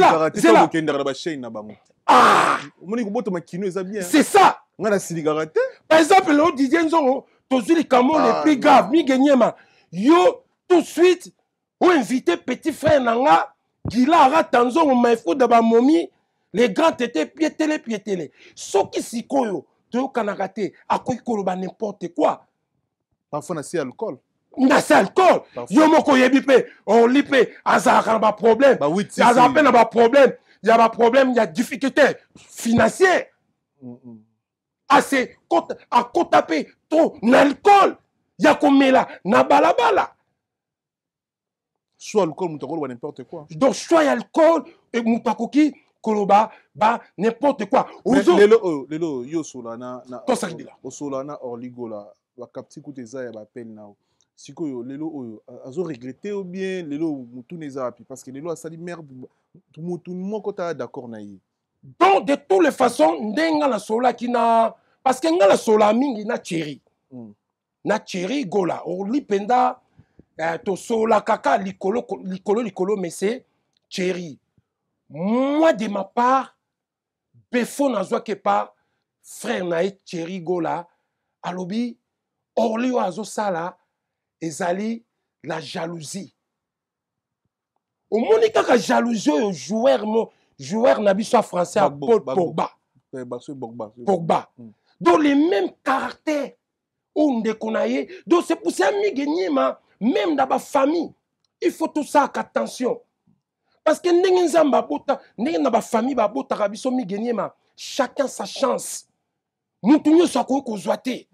ça. Par exemple, le Didier Nzongo, Kozwali Kambu, le plus grave, Migenyema, yo, tout de suite, ou invité petit frère Nanga, Gila Tanzo, Maïfou Daba Momi, les grands étaient piétélés. Ce qui s'y koyo, tu as kanagate, à quoi koloba n'importe quoi. Parfois, on a si alcool. On a si alcool. Yo moko yebipe, on lipe, azara ba problème. Bah oui, azara peine ba problème. Il y a un problème, il y a difficulté financière. Assez, à kotape, trop, n'alcool. Il y a comme là, na balabala. Soit alcool, moutakolo, bah n'importe quoi. Donc, soit alcool, et moutakoki, koloba, bah n'importe quoi. Lelo, yo solana, solana orligo la, wa kapti kouteza ya ba peine na. Siko yo, lelo, azo regretté ou bien, lelo, moutou neza api, parce que lelo a sali merde, moutou mokota d'accord na yi. Donc, de toutes les façons, ndenga la sola qui na, parce que nga la sola mingi na chéri. Na chéri gola, orli penda, to sola kaka likolo mais c'est chéri. Moi de ma part befo nazwa ke pas frère nae chéri gola alobi orli azo sala ezali la jalousie. Au moni kaka jalousie au joueur na biso français à Paul Pogba. Dans les mêmes caractères on déconnaille. Donc c'est pour ça Migenyema même dans ma famille, il faut tout ça attention. Parce que chacun sa chance. Nous tous sa kozwate.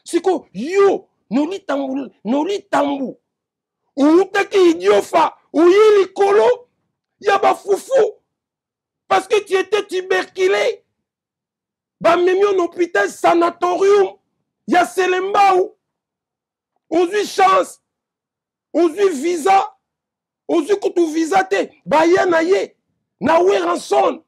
Siko yo noli tambu. Ou taki idiofa, ou yili kolo, yaba foufou. Parce que tu étais tuberculé. Ba même en hôpital sanatorium. Ya Selembaou. Aux chance, aux visa, aux kutu visa te, baya na ye, na we ranson,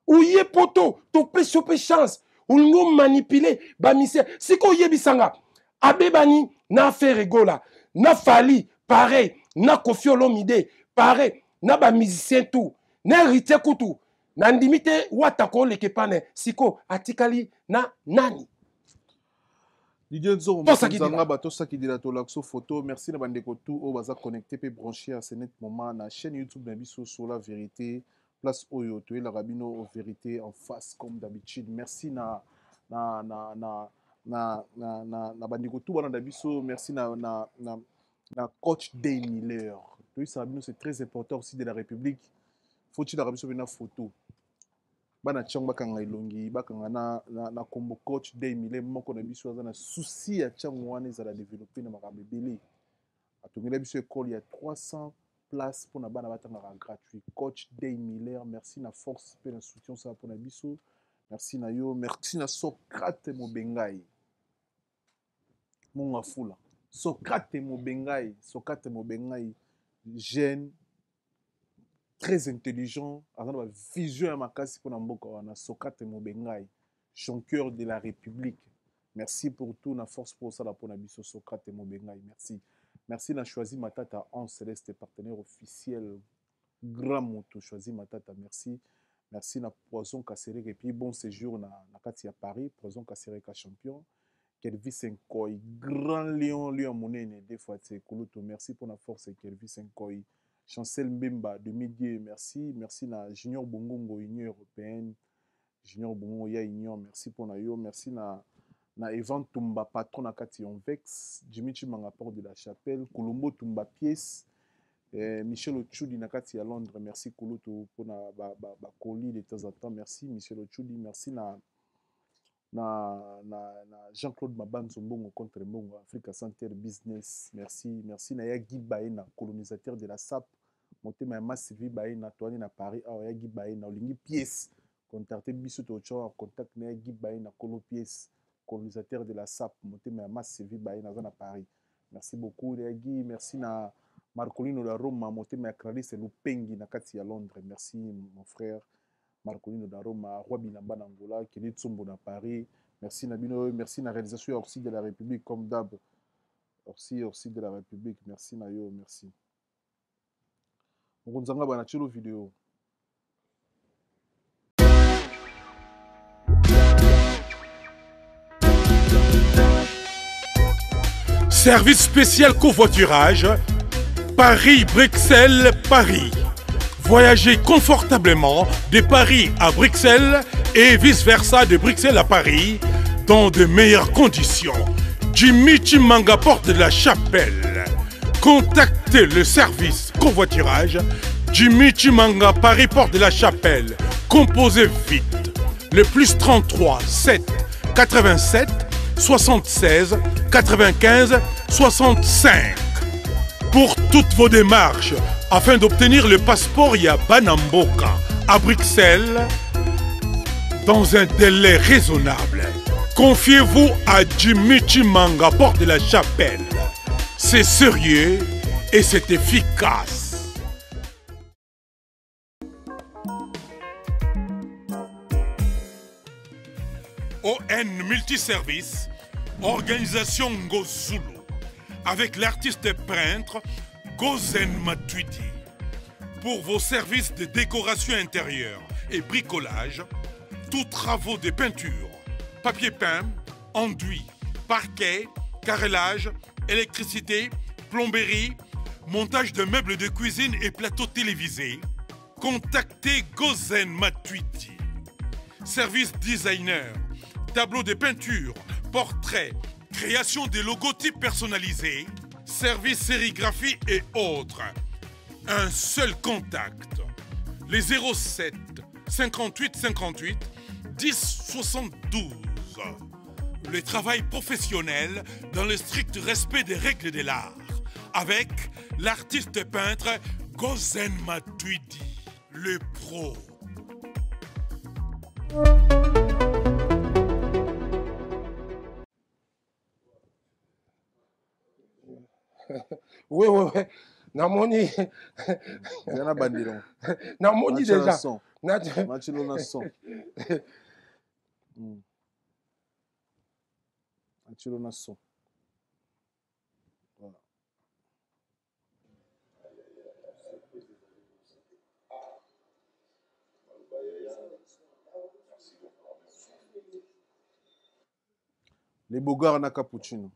ou ye poto, to pe chope chance, ou nous manipuler, ba misère. Si ko ye bisanga, abebani, na Ferregola, na Fali, pareil, na Koffi Olomide, pareil, na ba musicien tout, na Rite Kutu, na ndimite watako lekepane, siko atikali na nani. Didier Nzongo, merci na bandeko tout au baza connecté pe branché à ce net moment na chaîne YouTube Nabiso sur la vérité place Oyo to la rabino vérité en face comme d'habitude. Merci na na bandeko tout bana biso, merci na coach Day Miller. Oui, ça c'est très important aussi de la République. Faut-il la biso na photo. Bana chang bakanga ilongi bakanga na combo coach Day Miller moko na biso na souci ya chang wana za la développer na makambe belé. Atongela biso école il y a 300 places pour na bana batanga gratuit. Coach Day Miller, merci na force pe na soutien ça pour na biso. Merci na yo, merci na Socrate Mobengai. Mon afula. Socrate Mobengai, jeune, très intelligent, avec une vision à ma casse pour Namboka, Socrate Mobengai, chanteur de la République. Merci pour tout, na force pour ça, pour Nabiso Socrate Mobengai. Merci. Merci na choisi ma tata en céleste partenaire officiel. Grand moto, choisi ma tata, merci. Merci na Poison Kasserek et puis bon séjour na Katia Paris, Poison Kasserek champion. Kelvis Nkoy, grand lion monene, des fois c'est Koloto, merci pour la force Kelvis Nkoy. Chancel Mbemba de Midi, merci. Merci na Junior Bongongo, Union Européenne. Junior Bongongo, ya Union, merci pour na yo. Merci na Evan Tumba, patron na Kation Vex. Jimmy Chimanga, porte de la Chapelle. Colombo Tumba, pièce. Michel Ochoudi Nakati à Londres, merci Koloto pour na colis de temps en temps, merci Michel Ochoudi, merci na Jean-Claude Mabanzo Mbongo contre Mbongo Africa Center Business, merci na Yagi Baena, colonisateur de la SAP, monté ma massive Baena, tourné na Paris, Yagi Baena, olingi pièce, contacté biso to en contact na Yagi Baena, colo pièce, colonisateur de la SAP, monté ma massive Baena na Paris. Merci beaucoup Yagi, merci na Marcolino da Roma, monté ma Cralis et Lupengi na Kati à Londres. Merci mon frère Marcolino da Roma, Roi Binamba d'Angola, Kelly Tsombo na Paris. Merci Nabino, merci na réalisation Orsi de la République comme d'hab. Orsi de la République, merci Nayo, merci. On va na chilo vidéo. Service spécial covoiturage Paris-Bruxelles-Paris. Voyagez confortablement de Paris à Bruxelles et vice-versa de Bruxelles à Paris dans de meilleures conditions. Jimmy Chimanga, porte de la Chapelle. Contactez le service covoiturage Jimmy Chimanga, Paris, porte de la Chapelle. Composez vite. Le plus 33 7 87 76 95 65. Pour toutes vos démarches, afin d'obtenir le passeport Yabanamboka à Bruxelles, dans un délai raisonnable, confiez-vous à Jimmy Chimanga, porte de la Chapelle. C'est sérieux et c'est efficace. ON Multiservice, organisation Ngozulu, avec l'artiste peintre Gozen Matuidi. Pour vos services de décoration intérieure et bricolage, tous travaux de peinture, papier peint, enduit, parquet, carrelage, électricité, plomberie, montage de meubles de cuisine et plateaux télévisés, contactez Gozen Matuidi. Service designer, tableau de peinture, portrait, création de logotypes personnalisés, service sérigraphie et autres. Un seul contact. Les 07 58 58 10 72. Le travail professionnel dans le strict respect des règles de l'art. Avec l'artiste peintre Gozen Matuidi, le pro. Oui. Namoni. Yana Bandilon. Namoni déjà. Machilo na son. Machilo na son. Voilà. Les Bogards na cappuccino.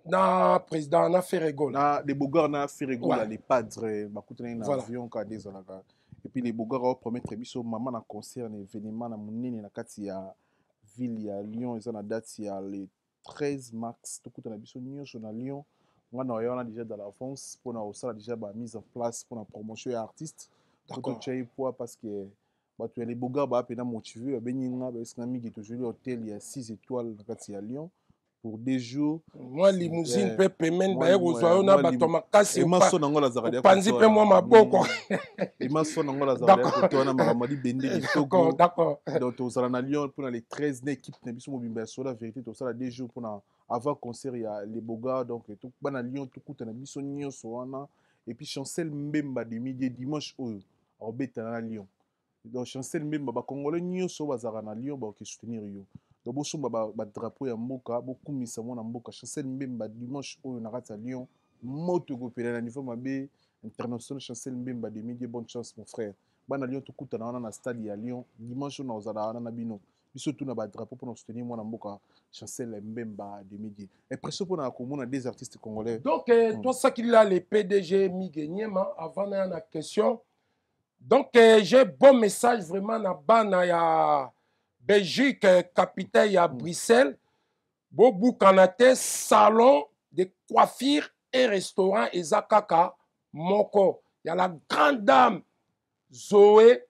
Na président na Ferrego. Na les Bogards na Ferrego Ouais. les padres bakutana na Voilà. avion ka désolaka. Et puis les Bogards au promettre biso maman na concert na événement na munene na kati ya ville ya Lyon, ils ont la date il y a le 13 mars tout na biso nyonso na Lyon on a déjà dans l'avance pour na déjà mise en place pour la promotion ya artiste d'accord parce que tu les boga ba pena motivé beninga ba esna mingi toujours hôtel il y a 6 étoiles na kati ya Lyon pour 2 jours. Moi limousine pe payment ba yeko na bato makasi maso na ngola zaradia panzi pe moi maboko et maso na ngola zaradia ko to na makamadi bende kitoko d'accord donc to sala na Lyon pour les 13 équipes na biso mobimba sur la vérité to sala 2 jours pour na avant concert il y a les boga donc tout bana Lyon tout kuta na biso nyonso wana et puis Chancel Mbemba de midi dimanche oyo obeta na Lyon donc Chancel Mbemba ba congolais nyonso bazara na Lyon ba ki soutenir yo donc bosomba ba drapeau ya mboka bokumisa mona mboka Chancel Mbemba dimanche oyo na kati ya Lyon moto kopela na niveau mabe international Chancel Mbemba de midi bonne chance mon frère bana Lyon to kuta na stade ya Lyon dimanche na ozala na bino biso tuna ba drapeau pour soutenir mona mboka Chancel Mbemba de midi et presque pour na komona des artistes congolais donc toi ça qu'il a les PDG Miguenyema avant na question. Donc, j'ai bon message vraiment na bana ya Belgique, capitale à Bruxelles. Bobu Kanate, salon de coiffure et restaurant Ezakaka Moko. Il y a la grande dame Zoé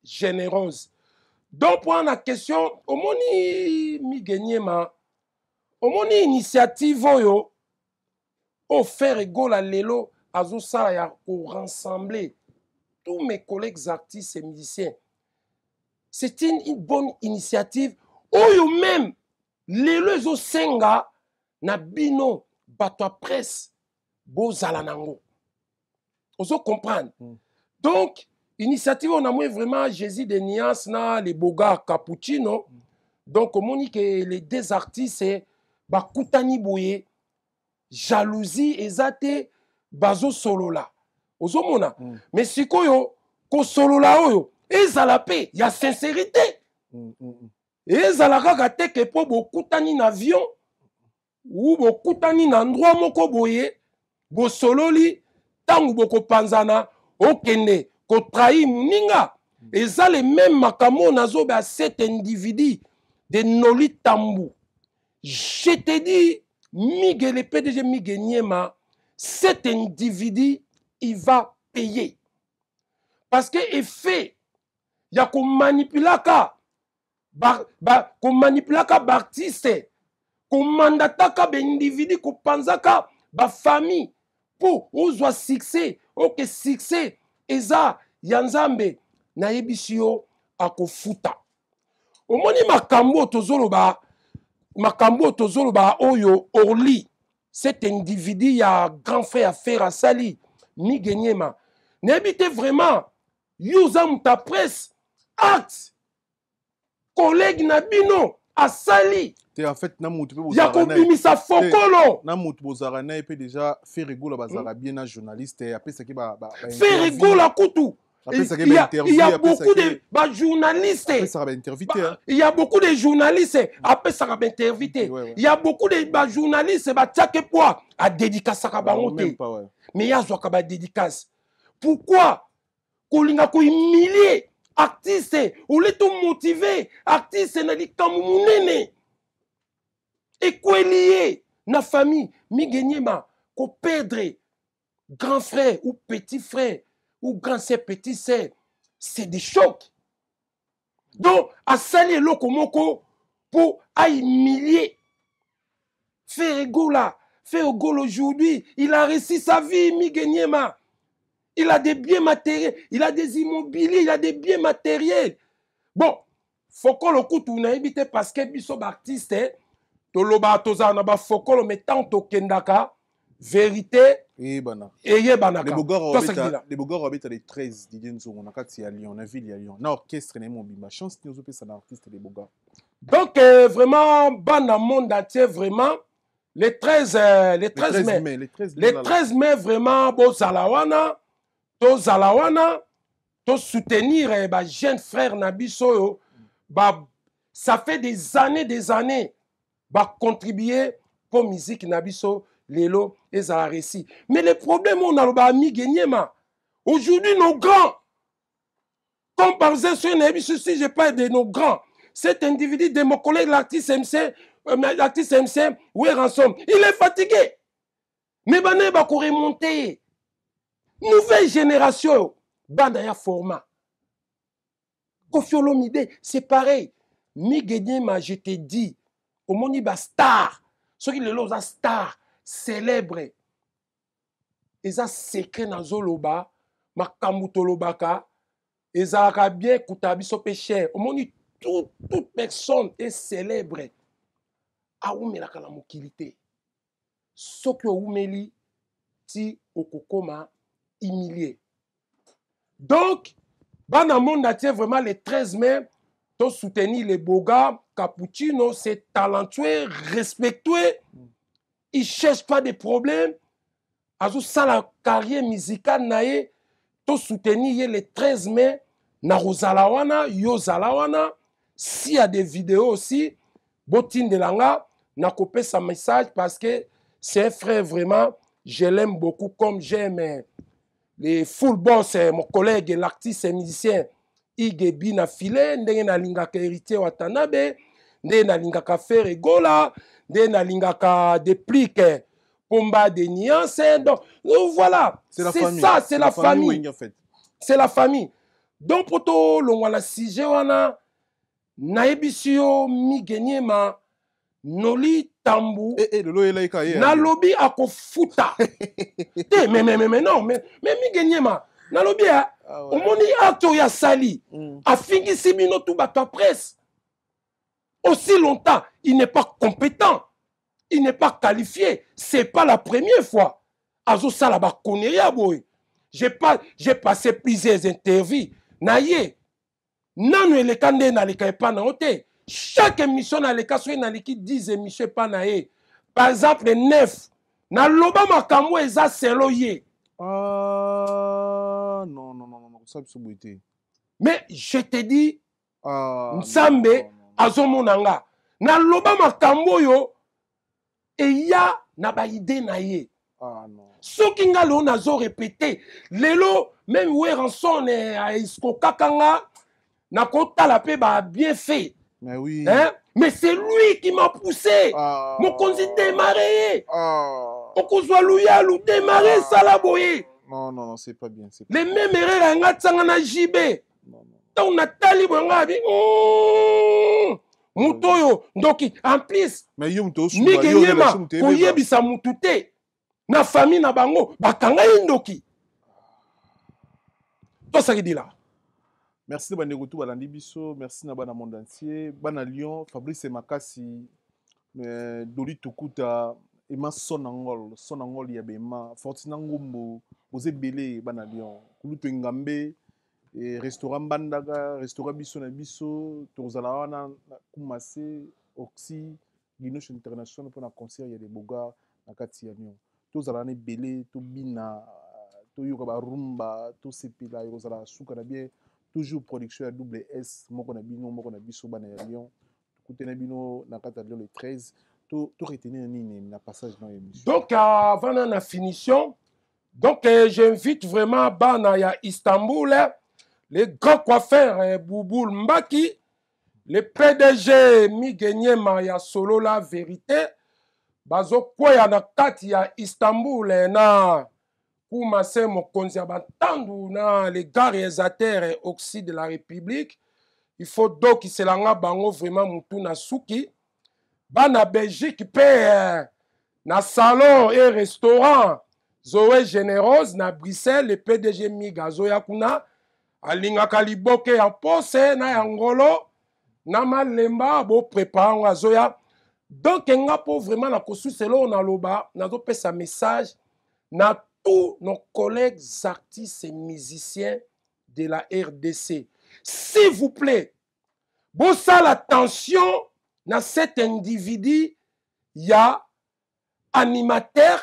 Généreuse. Donc, pour la question, au moni Miguenyema, au moni initiative yo, au faire égaux la lelo, azo sala ya au rassembler tous mes collègues artistes et musiciens. C'est une bonne initiative. Oyo même, les lezo senga na bino bato presse bozala nango. Ozo comprendre. Donc, initiative on a moins vraiment Jésus de Nias na les boga cappuccino. Donc, on dit que les deux artistes c'est bakutani boye jalousie ezate bazo solo la. Ozomona mais sikoyo ko solo la oyo ezala pe ya sincérité ezala kaka te ke po bokutani na avion ou bokutani na endroit moko boye bo sololi tangu boko panzana okende ko trahi muninga ezale même makamo nazo ba cet individu de Noli Tambu. Je te dis Miguel le PDG Miguenyema, cet individu il va payer. Parce que effet, il y a qu'on manipulaka, qu'on manipulaka l'artiste, qu'on mandataka l'individu, qu'on pensaka la famille pour ouzwa succès, ok succès, eza yanzambe na yebisio akofuta. Omoni makambo tozoloba oyo Orly, cet individu ya grand frère affaire à Sali. Miguenyema n'habite vraiment Youzam ta presse acte collègue Nabino a sali en fait Yakobimisa Fokolo Namout Bozarana et puis déjà fait rigoler bazara bien un journaliste et après ça qui va fait rigoler à Koutou. Il y a beaucoup de journalistes. Il y a beaucoup de journalistes. Après ça va intervité. Il y a beaucoup de journalistes. Chaque fois à dédicace à Bangote. Mais il y a une dédicace. Pourquoi Kolinga ko humilier artiste ou les tout motiver artiste na di kamunene et quoi lié na famille Miguenyema ko perdre grand frère ou petit frère ou grand sœur petit sœur c'est des chocs. Donc à saluer lokomoko pour humilier faire égola. Faire gol aujourd'hui, il a réussi sa vie, Miguenyema. Il a des biens matériels, il a des immobiliers, il a des biens matériels. Bon, faut qu'on le coûte ou n'habite parce que biso artiste, toloba tozana ba foko le mettant to kendaka, vérité et banaka. Les Bogor habitent les 13 Didienzo, on a 4 à Lyon, on a ville à Lyon. Na orchestre n'est mon bima chance nous opé ça artiste les Bogor. Donc vraiment ban monde entier vraiment. Les 13 mai, vraiment, bo Zalawana, to soutenir les jeunes frères Nabiso, ça fait des années, contribuer pour la musique Nabiso, Lelo et Zalaresi. Mais le problème, on a le Miguenyema. Aujourd'hui, nos grands, comme par exemple, si je parle de nos grands, cet individu de mon collègue l'artiste MC, l'artiste MCM, où est Ransom? Il est fatigué. Mais il va remonter. Nouvelle génération. Bandaya format. Koffi Olomide, c'est pareil. Miguenyema, je te dis, au monde il star. Ceux qui le star, célèbre. Ils ont secret dans Zoloba, Makamutolobaka. Ils ont bien Koutabiso péché. Au monde, toute personne est célèbre. Aoumela kalamukilité. Ce que Oumeli, ti okokoma humilié. Donc, dans le monde entier, vraiment, le 13 mai, tu soutenir les beaux gars, Cappuccino, c'est talentueux, respectueux. Il ne cherche pas de problèmes. Azo ça la carrière musicale, tu soutenir le 13 mai, na Rozalawana, Yozalawana. S'il y a des vidéos aussi, Botin de Langa, n'a coupé sa message parce que c'est un frère vraiment, je l'aime beaucoup comme j'aime les full boss, mon collègue, l'artiste et musicien, Igebi na filé, ndenge na lingaka héritier Watanabe, ndenge na lingaka faire Gola, ndenge na lingaka déplique Pomba de Niance. Donc voilà, c'est ça, c'est la famille. C'est la famille. Donc pour tout le monde, si wana naebisio Miguenyema noli tambu na lobby akofuta mais non mais Miguenyema na lobby omoni acteur ya sali afingi simino tout bato presse aussi longtemps il n'est pas compétent, il n'est pas qualifié, c'est pas la première fois azo sala ba konneria boy. J'ai passé plusieurs interviews naye nanu le kande na le kaipa na ote. Chaque émission na le cas soit na l'équipe 10 émissions pas naé. Par exemple 9 na loba makambo eza selo ye. Non, ça peut se. Mais je te dis Nsambe azomonanga na loba makambo yo et ya na ba idée na ye. Ce qui nga lo nazo répété lelo même où Ransom à isko kakanga na kota la paix ba bien fait. Mais oui. Hein? Mais c'est lui qui m'a poussé. Mon conseil démarré. On conçoit louya lou démarré salaboye. Non, c'est pas bien. Les mêmes erreurs nga tsangana JB. Donc on a talibé nga bi. Mutoyo donc en plus. Mais yo muto su. Miguenyema koyebisa mutute. Na famille na bango bakanga indoki. Tout ça qui dit là. Merci de Banegotou Balandi Biso, merci na bana monde entier, bana Lyon, Fabrice Makasi, Doli Tukuta, Ema Sonangol Yabema, Fortina Ngombo, Ose Belé bana Lyon, Kulutu Ngambe, restaurant Bandaga, restaurant Biso na Biso, Tozalawana Kumase, Oxy, Guinoche International pour un concert, il y a des bogas na kati ya Lyon. Tozalane Belé, to Bina, to Yoruba Rumba, to Sepila, Yozala Souka na bien. Toujours production à double S, moi qu'on a bino, moi qu'on a biso bana Lyon, écoutez bino na kata Lyon le 13, tout retenir na passage dans l'émission. Donc avant la finition, donc j'invite vraiment bana ya Istanbul, les grands coiffeurs Bouboul Mbaki, le PDG Miguenyema ya solo la vérité, bazo kwa ya na kati ya Istanbul na Koumassé Mokonzi Abatandu na les gars réalisateurs Oxy de la République. Il faut donc qu'il se langa bango vraiment moutou na souki. Ba na Belgique paie na salon et restaurant Zoé Généreuse na Bruxelles le PDG Migazo Yakuna alinga kaliboke en pose na Angolo na malemba bo préparant azoya. Donc nga po vraiment na kosu selo na loba na zo pesa message na tous nos collègues artistes et musiciens de la RDC. S'il vous plaît, bon ça l'attention dans cet individu, il y a animateur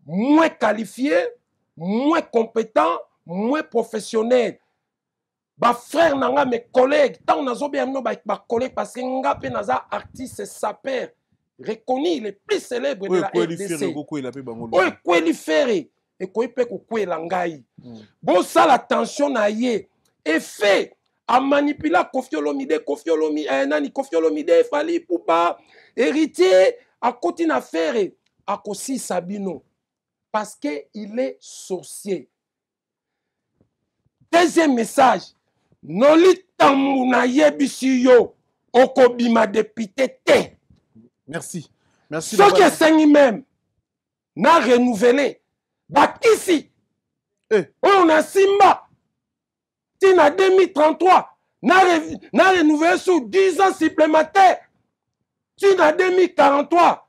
moins qualifié, moins compétent, moins professionnel. Bah frère nanga mes collègues, tant on a zo bien nos collègues parce que nga pe naza artiste sapeur reconnu les plus célèbres de la RDC. Oui, Kwelifere et Kwepe Kwe Langai. Bon ça l'attention na ye et fait a manipulé Koffi Olomide, Fally Ipupa, héritier, a continué à faire, à Kossi Sabino. Parce qu'il est sorcier. Deuxième message. Noli tamuna yebisiyo okobima député te. Merci. Merci. Ce qui est saint même n'a renouvelé. Bakisi. On a Simba. Tina 2033. N'a renouvelé sous 10 ans supplémentaires. Tina 2043.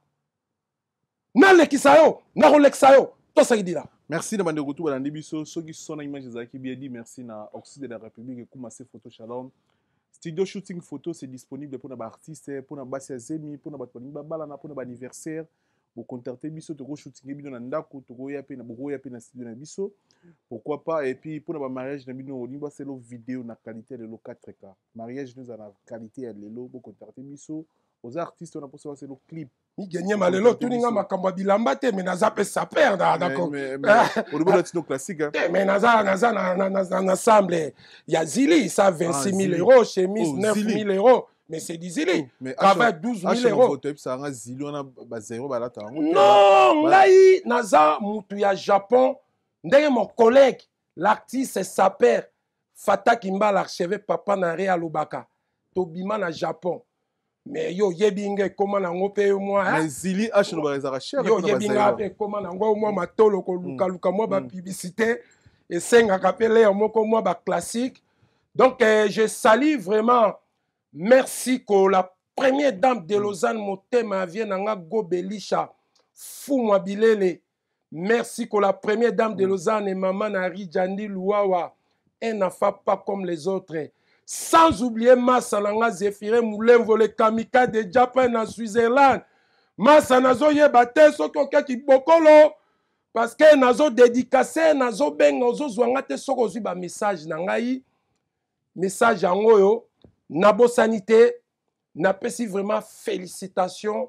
N'a lekisayo. N'a rolexayo. Tout ça qui dit là. Merci de m'avoir retrouvé dans le biso. Ceux qui sont dans l'image qui bien dit merci na Occident de la République et commencer photo Shalom. Studio shooting photo c'est disponible pour les artistes, pour les basses amis, pour les balana, pour les anniversaires. Pour contacter biso to shooting bino na ndako to ya pe na boko ya pe na studio na biso. Pourquoi pas et puis pour les mariage na bino au niveau c'est le vidéo na qualité de lo 4K. Mariage nous a la qualité de lo pour contacter biso. Aux artistes on a pour c'est le clip. Ni gagné malelo tout ninga makambo bilamba te mais naza pe saper d'accord mais au niveau de nos classiques mais naza ensemble ya Zili ça 26 000 euros chemise 9 000 euros mais c'est du Zili travail 12 000 euros ça Zili on a ba zéro ba là non ngai naza mutu ya Japon ndenge mon collègue l'artiste saper Fata Kimba l'archevêque papa na Réa Lobaka tobima na Japon. Mais yo yebinge comment nango pe moi mais Zili H no bazara cher yo yebinga pe comment nango moi matolo ko luka moi ba publicité et senga kapele moko moi ba classique donc je salue vraiment merci que la première dame de Lausanne motema vient nanga Gobelisha fou moi bilele merci que la première dame de Lausanne et maman Nari Jandi Luawa elle n'a pas comme les autres. Sans oublier Massa Nanga Zéphiré Moulemvo le kamika de Japan en Switzerland. Massa nazo yebate soko ki bokolo parce que nazo dédicacé nazo beng nazo zwangate soko zwi ba message na ngai message yango yo nabo sanité na pesi vraiment félicitations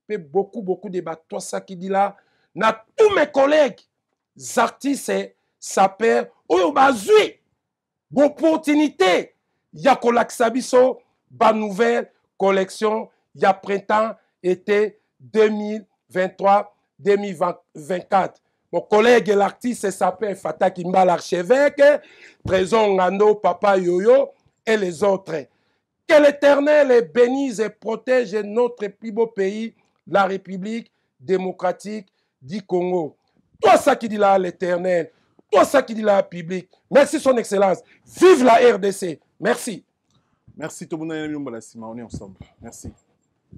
pe beaucoup de toi ça qui dit là na tous mes collègues artistes saper oyo bazui bon opportunité. Ya kolakisa biso ba nouvelle collection ya printemps été 2023-2024. Mon collègue l'artiste s'appelle Fata Kimba l'archevêque, Trésor Ngando, Papa Yoyo et les autres. Que l'Éternel bénisse et protège notre plus beau pays, la République démocratique du Congo. Toi ça qui dit là l'Éternel, toi ça qui dit là public. Merci son excellence. Vive la RDC. Merci. Merci tout le monde. On est ensemble. Merci.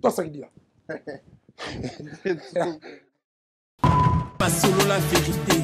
Toi, ça qui dit là. Pas solo la vérité.